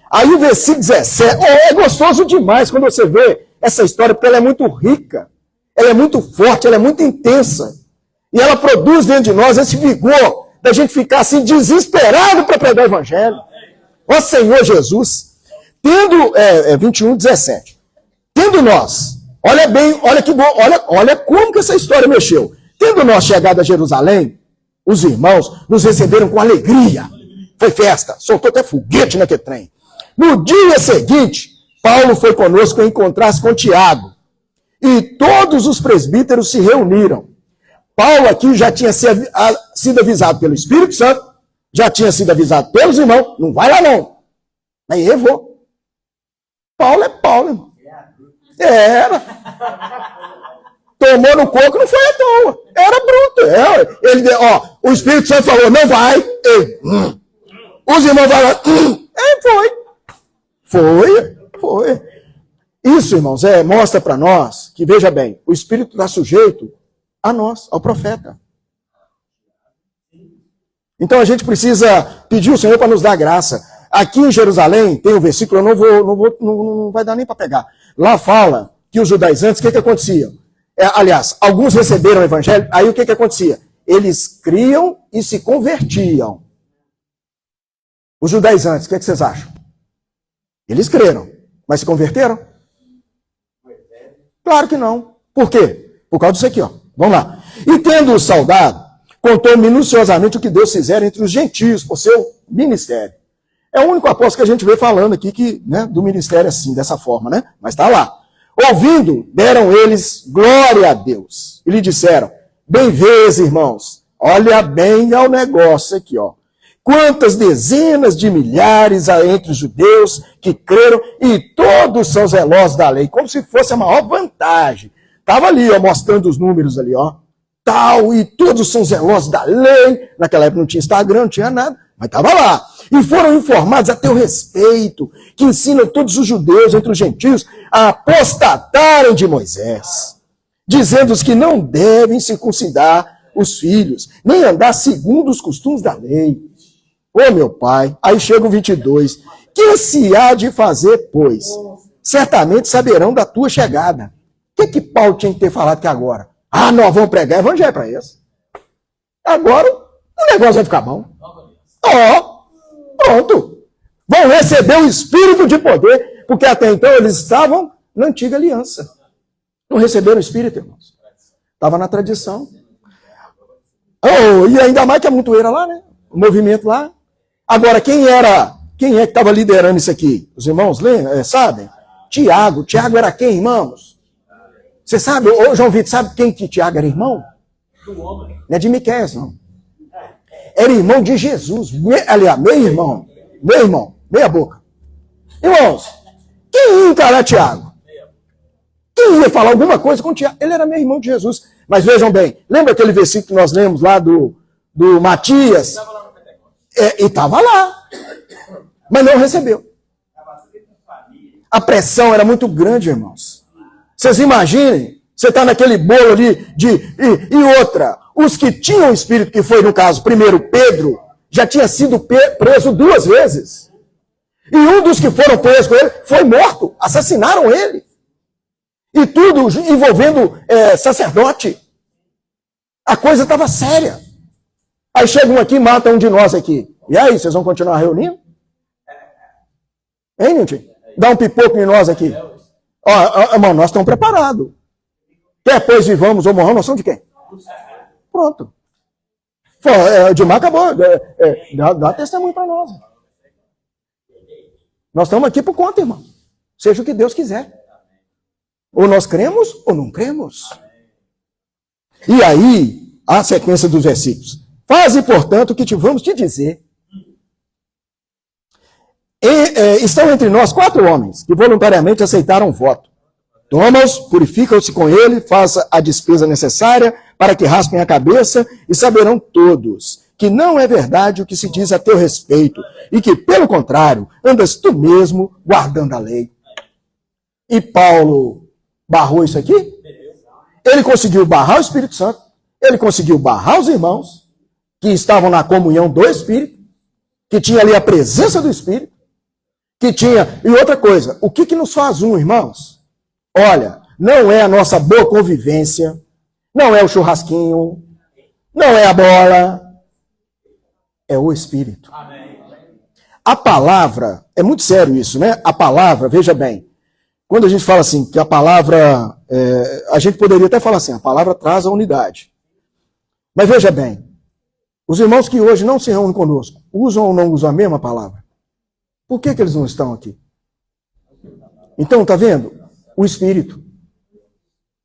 B: Aí o versículo 17, é gostoso demais quando você vê essa história, porque ela é muito rica, ela é muito forte, ela é muito intensa. E ela produz dentro de nós esse vigor da gente ficar assim desesperado para pregar o evangelho. Ó Senhor Jesus, tendo, 21, 17, tendo nós, olha bem, olha que bom, olha como que essa história mexeu. Tendo nós chegado a Jerusalém, os irmãos nos receberam com alegria. Foi festa, soltou até foguete naquele trem. No dia seguinte, Paulo foi conosco encontrar-se com Tiago. E todos os presbíteros se reuniram. Paulo aqui já tinha sido avisado pelo Espírito Santo, já tinha sido avisado pelos irmãos, não vai lá não. Aí eu vou. Paulo é Paulo, irmão. Era. Tomou no coco, não foi à toa. Era bruto. O Espírito Santo falou, não vai. Os irmãos falaram, foi. Isso, irmãos, mostra para nós que, veja bem, o Espírito está sujeito a nós, ao profeta. Então a gente precisa pedir ao Senhor para nos dar graça. Aqui em Jerusalém, tem um versículo, não vai dar nem para pegar. Lá fala que os judaizantes, o que acontecia? Aliás, alguns receberam o evangelho, aí o que acontecia? Eles criam e se convertiam. Os judaizantes, o que vocês acham? Eles creram, mas se converteram? Claro que não. Por quê? Por causa disso aqui, ó. Vamos lá. E tendo-o saudado, contou minuciosamente o que Deus fizera entre os gentios por seu ministério. É o único apóstolo que a gente vê falando aqui do ministério assim, dessa forma, né? Mas está lá. Ouvindo, deram eles glória a Deus. E lhe disseram, bem vês, irmãos, olha bem ao negócio aqui, ó. Quantas dezenas de milhares há entre os judeus que creram e todos são zelosos da lei, como se fosse a maior vantagem. Estava ali, ó, mostrando os números ali, ó. Tal, e todos são zelosos da lei. Naquela época não tinha Instagram, não tinha nada, mas estava lá. E foram informados a teu respeito, que ensinam todos os judeus entre os gentios a apostatarem de Moisés, dizendo-os que não devem circuncidar os filhos, nem andar segundo os costumes da lei. Ô meu pai, aí chega o 22, que se há de fazer, pois? Certamente saberão da tua chegada. O que Paulo tinha que ter falado que agora? Nós vamos pregar evangelho para eles. Agora o negócio vai ficar bom. Pronto. Vão receber o espírito de poder, porque até então eles estavam na antiga aliança. Não receberam o espírito, irmãos. Estava na tradição. E ainda mais que a montoeira lá, né? O movimento lá. Agora, quem é que estava liderando isso aqui? Os irmãos sabem? Tiago. Tiago era quem, irmãos? Você sabe, ô João Vitor, sabe quem que Tiago era irmão? Não é de Miqueias, não. Era irmão de Jesus. Aliás, meu irmão, meia boca. Irmãos, quem ia encarar Tiago? Quem ia falar alguma coisa com Tiago? Ele era meu irmão de Jesus. Mas vejam bem, lembra aquele versículo que nós lemos lá do Matias? E estava lá, mas não recebeu. A pressão era muito grande, irmãos. Vocês imaginem, você está naquele bolo ali e outra. os que tinham o Espírito, que foi, no caso, primeiro Pedro, já tinha sido preso 2 vezes. E um dos que foram presos com ele foi morto, assassinaram ele. E tudo envolvendo sacerdote. A coisa estava séria. Aí chega um aqui e mata um de nós aqui. E aí, vocês vão continuar reunindo? Hein, Nilton? Dá um pipoco em nós aqui. Ó, irmão, nós estamos preparados. Quer pois vivamos ou morramos, nós somos de quem? Pronto. O Dilmar acabou. Dá testemunho para nós. Nós estamos aqui por conta, irmão. Seja o que Deus quiser. Ou nós cremos ou não cremos. E aí, a sequência dos versículos. Faze, portanto, o que vamos te dizer. Estão entre nós 4 homens que voluntariamente aceitaram o voto. Toma-os, purifica-os com ele, faça a despesa necessária para que raspem a cabeça e saberão todos que não é verdade o que se diz a teu respeito e que, pelo contrário, andas tu mesmo guardando a lei. E Paulo barrou isso aqui? Ele conseguiu barrar o Espírito Santo, ele conseguiu barrar os irmãos que estavam na comunhão do Espírito, que tinha ali a presença do Espírito, que tinha... E outra coisa, o que nos faz um, irmãos? Olha, não é a nossa boa convivência, não é o churrasquinho, não é a bola, é o Espírito. A palavra, é muito sério isso, né? A palavra, veja bem, quando a gente fala assim, que a palavra, a gente poderia até falar assim, a palavra traz a unidade. Mas veja bem, os irmãos que hoje não se reúnem conosco, usam ou não usam a mesma palavra? Por que eles não estão aqui? Então, tá vendo? O Espírito.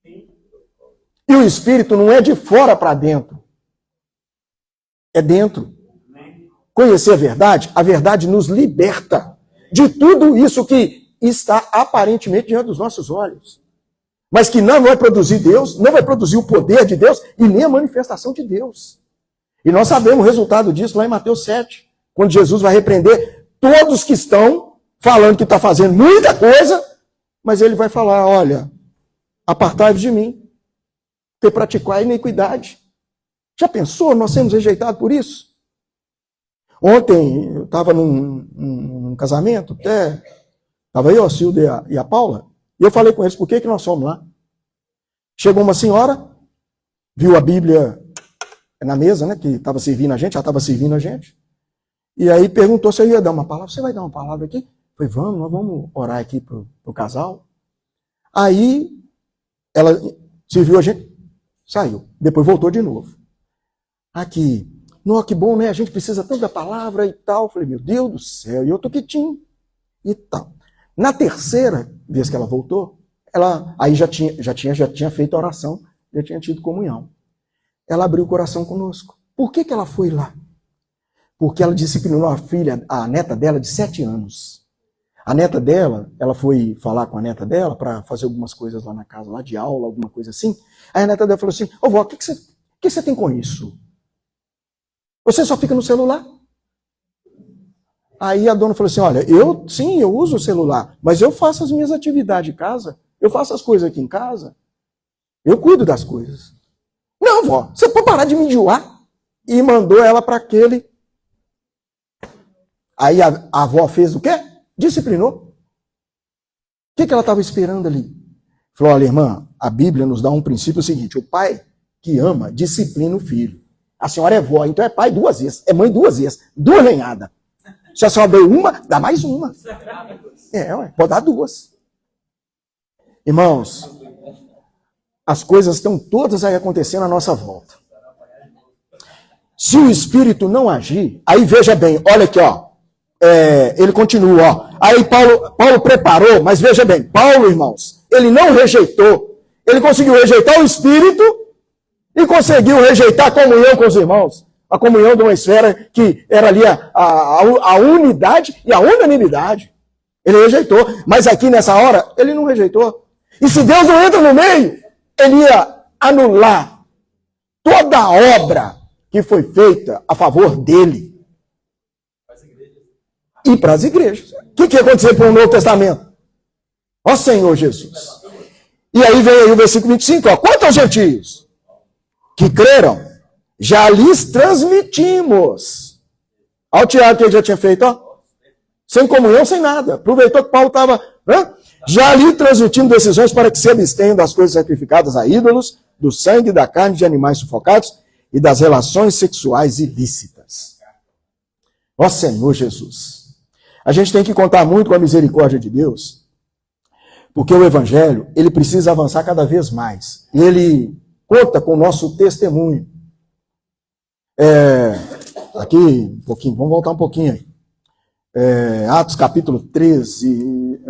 B: E o Espírito não é de fora para dentro. É dentro. Conhecer a verdade nos liberta de tudo isso que está aparentemente diante dos nossos olhos. Mas que não vai produzir Deus, não vai produzir o poder de Deus e nem a manifestação de Deus. E nós sabemos o resultado disso lá em Mateus 7, quando Jesus vai repreender todos que estão falando que está fazendo muita coisa, mas ele vai falar, olha, apartai-vos de mim, que praticai a iniquidade. Já pensou nós sermos rejeitados por isso? Ontem eu estava num casamento, estava eu, a Silvia e a Paula, e eu falei com eles, por que nós fomos lá? Chegou uma senhora, viu a Bíblia na mesa, né, que estava servindo a gente, já estava servindo a gente, e aí perguntou se eu ia dar uma palavra. Você vai dar uma palavra aqui? Eu falei, vamos, nós vamos orar aqui pro casal. Aí ela serviu a gente, saiu, depois voltou de novo. Aqui, não, que bom, né? A gente precisa tanto da palavra e tal. Eu falei, meu Deus do céu, e eu tô quietinho e tal. Na terceira vez que ela voltou, ela aí já tinha feito a oração, já tinha tido comunhão. Ela abriu o coração conosco. Por que ela foi lá? Porque ela disciplinou a neta dela de 7 anos. A neta dela, ela foi falar com a neta dela para fazer algumas coisas lá na casa, lá de aula, alguma coisa assim. Aí a neta dela falou assim, ô vó, o que você tem com isso? Você só fica no celular? Aí a dona falou assim, olha, eu uso o celular, mas eu faço as minhas atividades de casa, eu faço as coisas aqui em casa, eu cuido das coisas. Não, vó, você pode parar de me enjoar. E mandou ela para aquele. Aí a avó fez o quê? Disciplinou. O que ela estava esperando ali? Falou, olha, irmã, a Bíblia nos dá um princípio seguinte, o pai que ama, disciplina o filho. A senhora é vó, então é pai 2 vezes, é mãe 2 vezes, 2 lenhadas. Se a senhora deu uma, dá mais uma. Pode dar 2. Irmãos, as coisas estão todas aí acontecendo à nossa volta. Se o Espírito não agir, aí veja bem, olha aqui, ó. Ele continua, ó. Aí Paulo preparou, mas veja bem, Paulo, irmãos, ele não rejeitou. Ele conseguiu rejeitar o Espírito e conseguiu rejeitar a comunhão com os irmãos. A comunhão de uma esfera que era ali a unidade e a unanimidade. Ele rejeitou. Mas aqui nessa hora, ele não rejeitou. E se Deus não entra no meio, ele ia anular toda a obra que foi feita a favor dele. E para as igrejas. O que ia acontecer para o Novo Testamento? Ó Senhor Jesus. E aí vem aí o versículo 25. Ó, quanto aos gentios que creram, já lhes transmitimos. Olha o Tiago que ele já tinha feito, ó. Sem comunhão, sem nada. Aproveitou que Paulo estava... Já lhe transmitindo decisões para que se abstenham das coisas sacrificadas a ídolos, do sangue, da carne de animais sufocados e das relações sexuais ilícitas. Ó Senhor Jesus. A gente tem que contar muito com a misericórdia de Deus, porque o Evangelho, ele precisa avançar cada vez mais. E ele conta com o nosso testemunho. Aqui, um pouquinho, vamos voltar um pouquinho aí. Atos capítulo 13.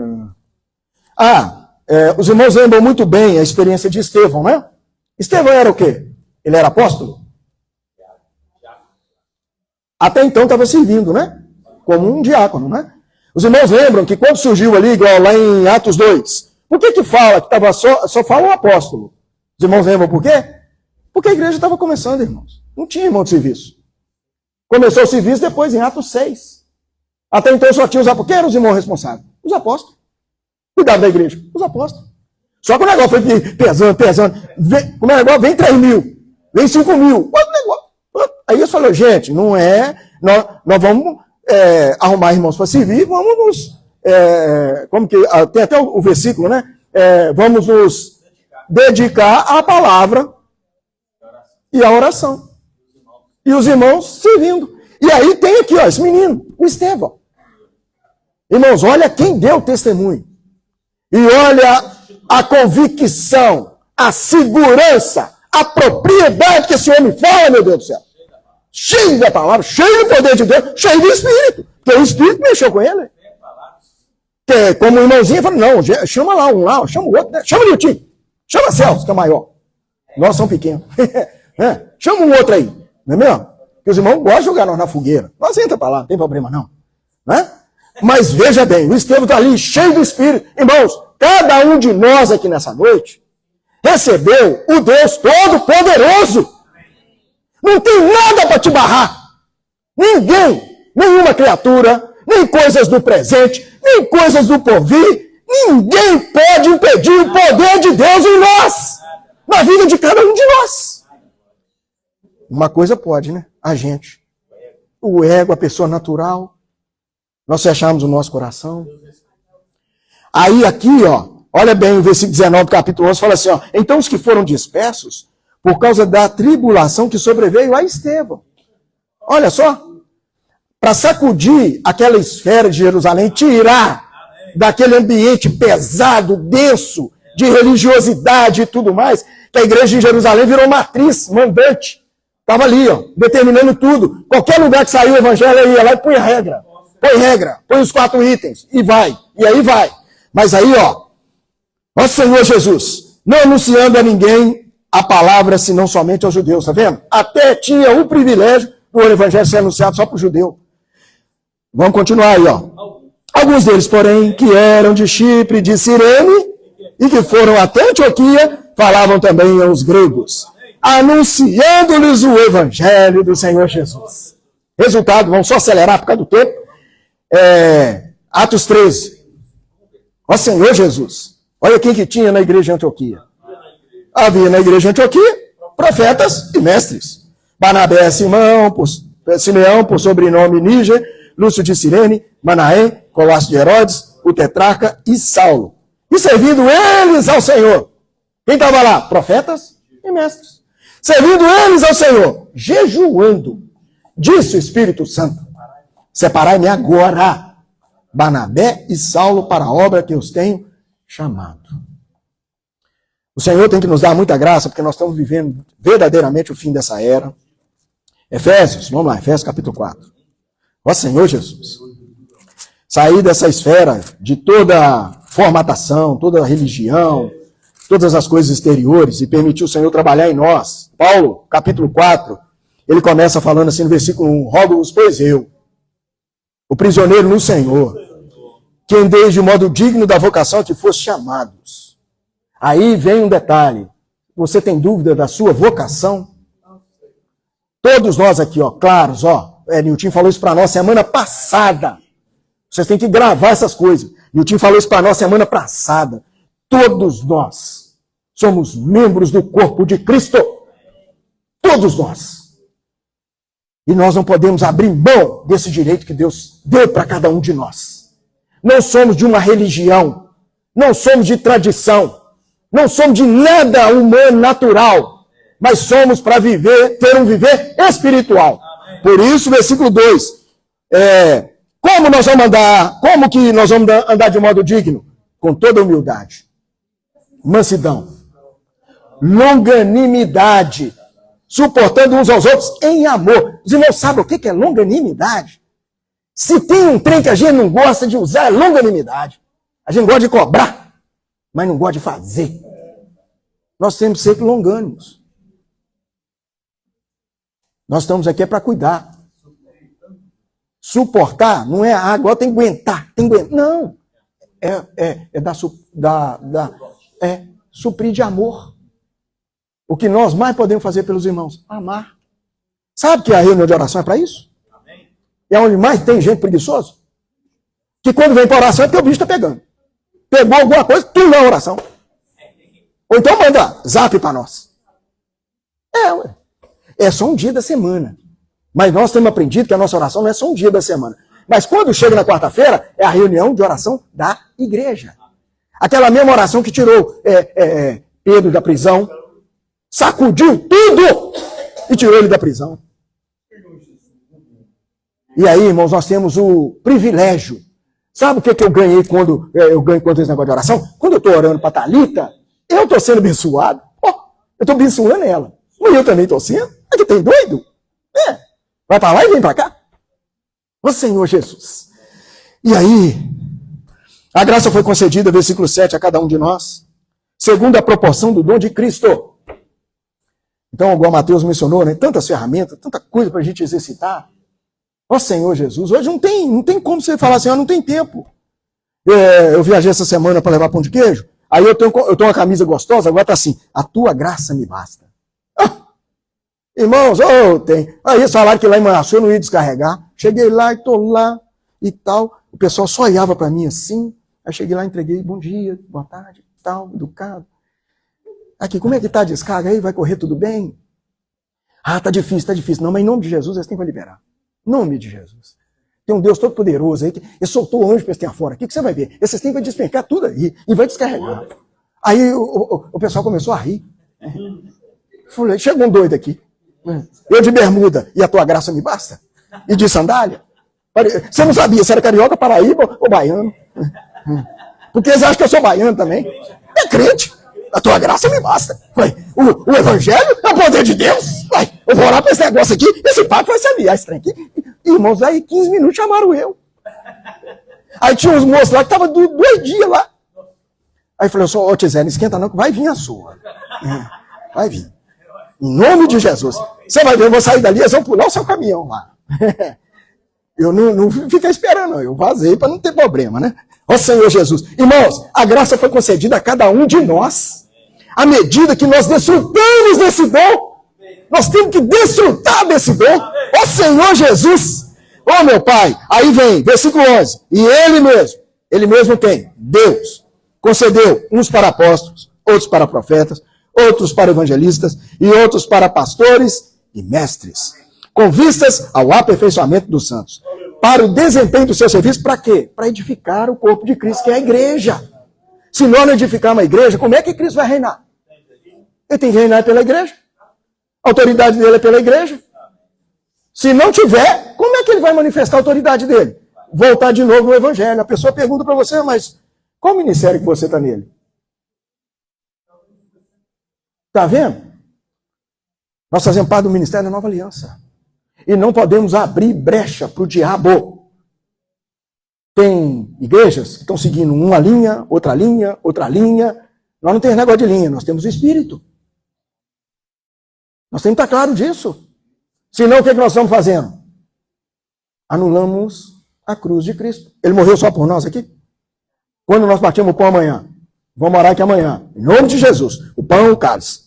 B: Os irmãos lembram muito bem a experiência de Estevão, né? Estevão era o quê? Ele era apóstolo? Até então estava servindo, né? Como um diácono, né? Os irmãos lembram que quando surgiu ali, igual lá em Atos 2, por que fala que tava só fala o apóstolo? Os irmãos lembram por quê? Porque a igreja estava começando, irmãos. Não tinha irmão de serviço. Começou o serviço depois em Atos 6. Até então só tinha os apóstolos. Quem eram os irmãos responsáveis? Os apóstolos. Cuidado da igreja. Os apóstolos. Só que o negócio foi pesando. O negócio vem 3 mil. Vem 5 mil. Outro negócio. Aí eles falaram, gente, não é... Nós vamos arrumar irmãos para servir, vamos nos... tem até o versículo, né? Vamos nos dedicar à palavra e à oração. E os irmãos servindo. E aí tem aqui, ó, esse menino, o Estevão. Irmãos, olha quem deu o testemunho. E olha a convicção, a segurança, a propriedade que esse homem fala, meu Deus do céu. Cheio da palavra, cheio do poder de Deus, cheio do Espírito. Porque o Espírito mexeu com ele. Que, como o irmãozinho, falou, não, chama lá um lá, chama o outro, né? Chama o Nilton, chama Celso, que é maior. Nós somos pequenos. Chama um outro aí, não é mesmo? Porque os irmãos gostam de jogar nós na fogueira. Nós entra para lá, não tem problema não. Né? Mas veja bem, o Estevão está ali, cheio do Espírito. Irmãos, cada um de nós aqui nessa noite recebeu o Deus Todo-Poderoso. Não tem nada para te barrar. Ninguém, nenhuma criatura, nem coisas do presente, nem coisas do porvir, ninguém pode impedir o poder de Deus em nós, na vida de cada um de nós. Uma coisa pode, né? A gente. O ego, a pessoa natural. Nós fechamos o nosso coração. Aí aqui, ó, olha bem o versículo 19 do capítulo 11, fala assim, ó, então os que foram dispersos, por causa da tribulação que sobreveio a Estevão. Olha só, para sacudir aquela esfera de Jerusalém, tirar daquele ambiente pesado, denso, de religiosidade e tudo mais, que a igreja de Jerusalém virou matriz, mandante. Estava ali, ó, determinando tudo. Qualquer lugar que saiu o evangelho, ele ia lá e põe regra. Põe os 4 itens, e vai. E aí vai. Mas aí, ó, Senhor Jesus, não anunciando a ninguém a palavra, senão somente aos judeus, tá vendo? Até tinha o privilégio do evangelho ser anunciado só para o judeu. Vamos continuar aí, ó. Alguns deles, porém, que eram de Chipre, de Cirene, e que foram até Antioquia, falavam também aos gregos, anunciando-lhes o evangelho do Senhor Jesus. Resultado, vamos só acelerar por causa do tempo. Atos 13. Ó Senhor Jesus, olha quem que tinha na igreja de Antioquia. Havia na igreja de Antioquia profetas e mestres. Barnabé, Simeão, por sobrenome Níger, Lúcio de Cirene, Manaém, Colasso de Herodes, o tetrarca e Saulo. E servindo eles ao Senhor. Quem estava lá? Profetas e mestres. Servindo eles ao Senhor, jejuando. Disse o Espírito Santo, separai-me agora, Barnabé e Saulo, para a obra que os tenho chamado. O Senhor tem que nos dar muita graça, porque nós estamos vivendo verdadeiramente o fim dessa era. Efésios, vamos lá, Efésios capítulo 4. Ó Senhor Jesus, sair dessa esfera de toda formatação, toda religião, todas as coisas exteriores e permitir o Senhor trabalhar em nós. Paulo, capítulo 4, ele começa falando assim no versículo 1, rogo-vos, pois eu, o prisioneiro no Senhor, que andeis de modo digno da vocação a que foste chamados. Aí vem um detalhe, você tem dúvida da sua vocação? Todos nós aqui, ó, claros, ó, Nilton falou isso para nós semana passada. Vocês têm que gravar essas coisas. Nilton falou isso para nós semana passada. Todos nós somos membros do corpo de Cristo. Todos nós. E nós não podemos abrir mão desse direito que Deus deu para cada um de nós. Não somos de uma religião, não somos de tradição, não somos de nada humano, natural, mas somos para viver, ter um viver espiritual. Por isso, versículo 2, como nós vamos andar, como que nós vamos andar de modo digno? Com toda humildade, mansidão, longanimidade, suportando uns aos outros em amor. Os irmãos sabem o que é longanimidade? Se tem um trem que a gente não gosta de usar, é longanimidade. A gente gosta de cobrar, mas não gosta de fazer. Nós temos que ser longânimos. Nós estamos aqui para cuidar. Suportar não é agora tem que aguentar, tem que aguentar. Não. Suprir de amor. O que nós mais podemos fazer pelos irmãos? Amar. Sabe que a reunião de oração é para isso? É onde mais tem gente preguiçosa. Que quando vem para oração é porque o bicho está pegando. Pegou alguma coisa, tu na oração. Ou então manda zap para nós. É só um dia da semana. Mas nós temos aprendido que a nossa oração não é só um dia da semana. Mas quando chega na quarta-feira, é a reunião de oração da igreja. Aquela mesma oração que tirou Pedro da prisão, sacudiu tudo e tirou ele da prisão. E aí, irmãos, nós temos o privilégio. Sabe o que eu ganhei quando eu ganho esse negócio de oração? Quando eu estou orando para Thalita, eu estou sendo abençoado. Eu estou abençoando ela. Mas eu também estou sendo. É que tem doido? Vai para lá e vem para cá. O Senhor Jesus. E aí, a graça foi concedida, versículo 7, a cada um de nós, segundo a proporção do dom de Cristo. Então, igual Mateus mencionou, né? Tantas ferramentas, tanta coisa para a gente exercitar. Ó Senhor Jesus, hoje não tem como você falar assim, não tem tempo. Eu viajei essa semana para levar pão de queijo, aí eu tenho uma camisa gostosa, agora tá assim, a tua graça me basta. Irmãos, tem. Aí eles falaram que lá em Manhaçu eu não ia descarregar. Cheguei lá e estou lá e tal. O pessoal só olhava para mim assim. Aí cheguei lá, entreguei, bom dia, boa tarde, tal, educado. Aqui, como é que tá a descarga aí? Vai correr tudo bem? Tá difícil, tá difícil. Não, mas em nome de Jesus, eles têm que liberar. Em nome de Jesus. Tem um Deus todo poderoso aí, que ele soltou o anjo para esse fora. O que você vai ver? Esses têm que despencar tudo aí e vai descarregar. Aí o pessoal começou a rir. Falei, chegou um doido aqui. Eu de bermuda, e a tua graça me basta? E de sandália? Você não sabia se era carioca, paraíba ou baiano? Porque eles acham que eu sou baiano também. É crente, a tua graça me basta. O evangelho é o poder de Deus. Eu vou orar para esse negócio aqui, esse papo vai se aliar esse trem aqui. Irmãos, aí 15 minutos chamaram eu. Aí tinha uns moços lá que estavam 2 dias lá. Aí eu falei, ô Tizé, não esquenta não, que vai vir a sua. Vai vir. Em nome de Jesus. Você vai ver, eu vou sair dali, eles vão pular o seu caminhão lá. Eu não fico esperando, não. Eu vazei para não ter problema, né? Ó Senhor Jesus. Irmãos, a graça foi concedida a cada um de nós. À medida que nós desfrutamos desse dom, nós temos que desfrutar desse dom. Ó Senhor Jesus. Ó meu Pai. Aí vem, versículo 11. E Ele mesmo quem? Deus. Concedeu uns para apóstolos, outros para profetas, outros para evangelistas e outros para pastores e mestres, com vistas ao aperfeiçoamento dos santos, para o desempenho do seu serviço, para quê? Para edificar o corpo de Cristo, que é a igreja. Se nós não edificarmos a igreja, como é que Cristo vai reinar? Ele tem que reinar pela igreja. A autoridade dele é pela igreja. Se não tiver, como é que ele vai manifestar a autoridade dele? Voltar de novo no evangelho. A pessoa pergunta para você, mas qual ministério que você está nele? Está vendo? Nós fazemos parte do ministério da Nova Aliança. E não podemos abrir brecha para o diabo. Tem igrejas que estão seguindo uma linha, outra linha, outra linha. Nós não temos negócio de linha, nós temos o Espírito. Nós temos que estar claro disso. Senão, o que nós estamos fazendo? Anulamos a cruz de Cristo. Ele morreu só por nós aqui? Quando nós partimos o pão amanhã, vamos orar aqui amanhã, em nome de Jesus, o pão e o cálice.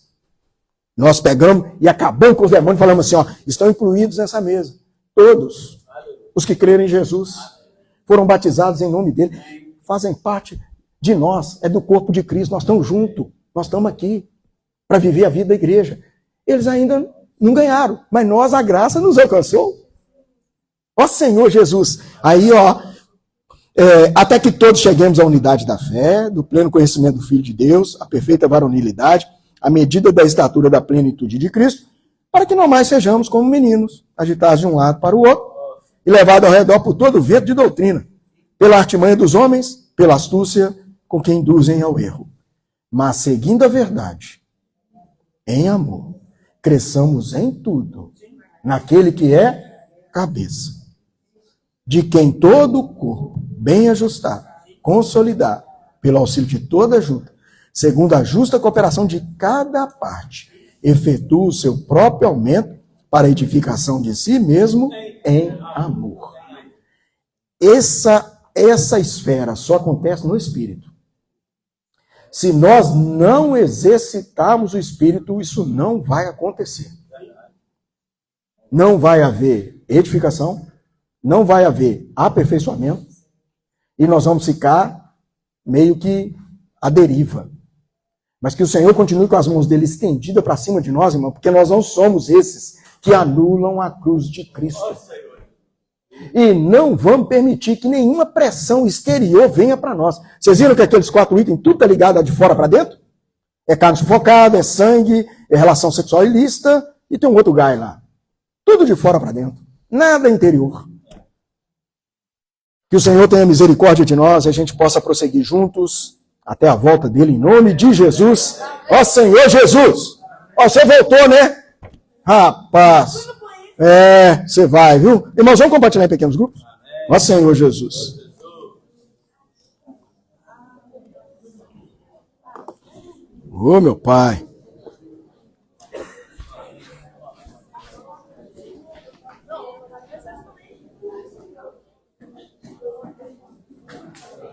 B: Nós pegamos e acabamos com os demônios e falamos assim, estão incluídos nessa mesa. Todos os que creram em Jesus foram batizados em nome dele, fazem parte de nós, é do corpo de Cristo, nós estamos juntos, nós estamos aqui para viver a vida da igreja. Eles ainda não ganharam, mas nós, a graça nos alcançou. Ó Senhor Jesus. Aí, até que todos cheguemos à unidade da fé, do pleno conhecimento do Filho de Deus, à perfeita varonilidade, à medida da estatura da plenitude de Cristo, para que não mais sejamos como meninos, agitados de um lado para o outro, e levados ao redor por todo o vento de doutrina, pela artimanha dos homens, pela astúcia com que induzem ao erro. Mas seguindo a verdade, em amor, cresçamos em tudo, naquele que é cabeça, de quem todo o corpo, bem ajustado, consolidado, pelo auxílio de toda ajuda, segundo a justa cooperação de cada parte, efetua o seu próprio aumento para a edificação de si mesmo em amor. Essa esfera só acontece no Espírito. Se nós não exercitarmos o Espírito, isso não vai acontecer. Não vai haver edificação, não vai haver aperfeiçoamento, e nós vamos ficar meio que à deriva. Mas que o Senhor continue com as mãos dele estendidas para cima de nós, irmão, porque nós não somos esses que anulam a cruz de Cristo. E não vamos permitir que nenhuma pressão exterior venha para nós. Vocês viram que aqueles 4 itens, tudo está ligado de fora para dentro? É carne sufocada, é sangue, é relação sexual ilícita, e tem um outro gai lá. Tudo de fora para dentro. Nada interior. Que o Senhor tenha misericórdia de nós e a gente possa prosseguir juntos até a volta dele, em nome de Jesus. Ó Senhor Jesus! Ó, você voltou, né? Rapaz! Você vai, viu? Irmãos, vamos compartilhar em pequenos grupos? Ó Senhor Jesus! Ô meu Pai!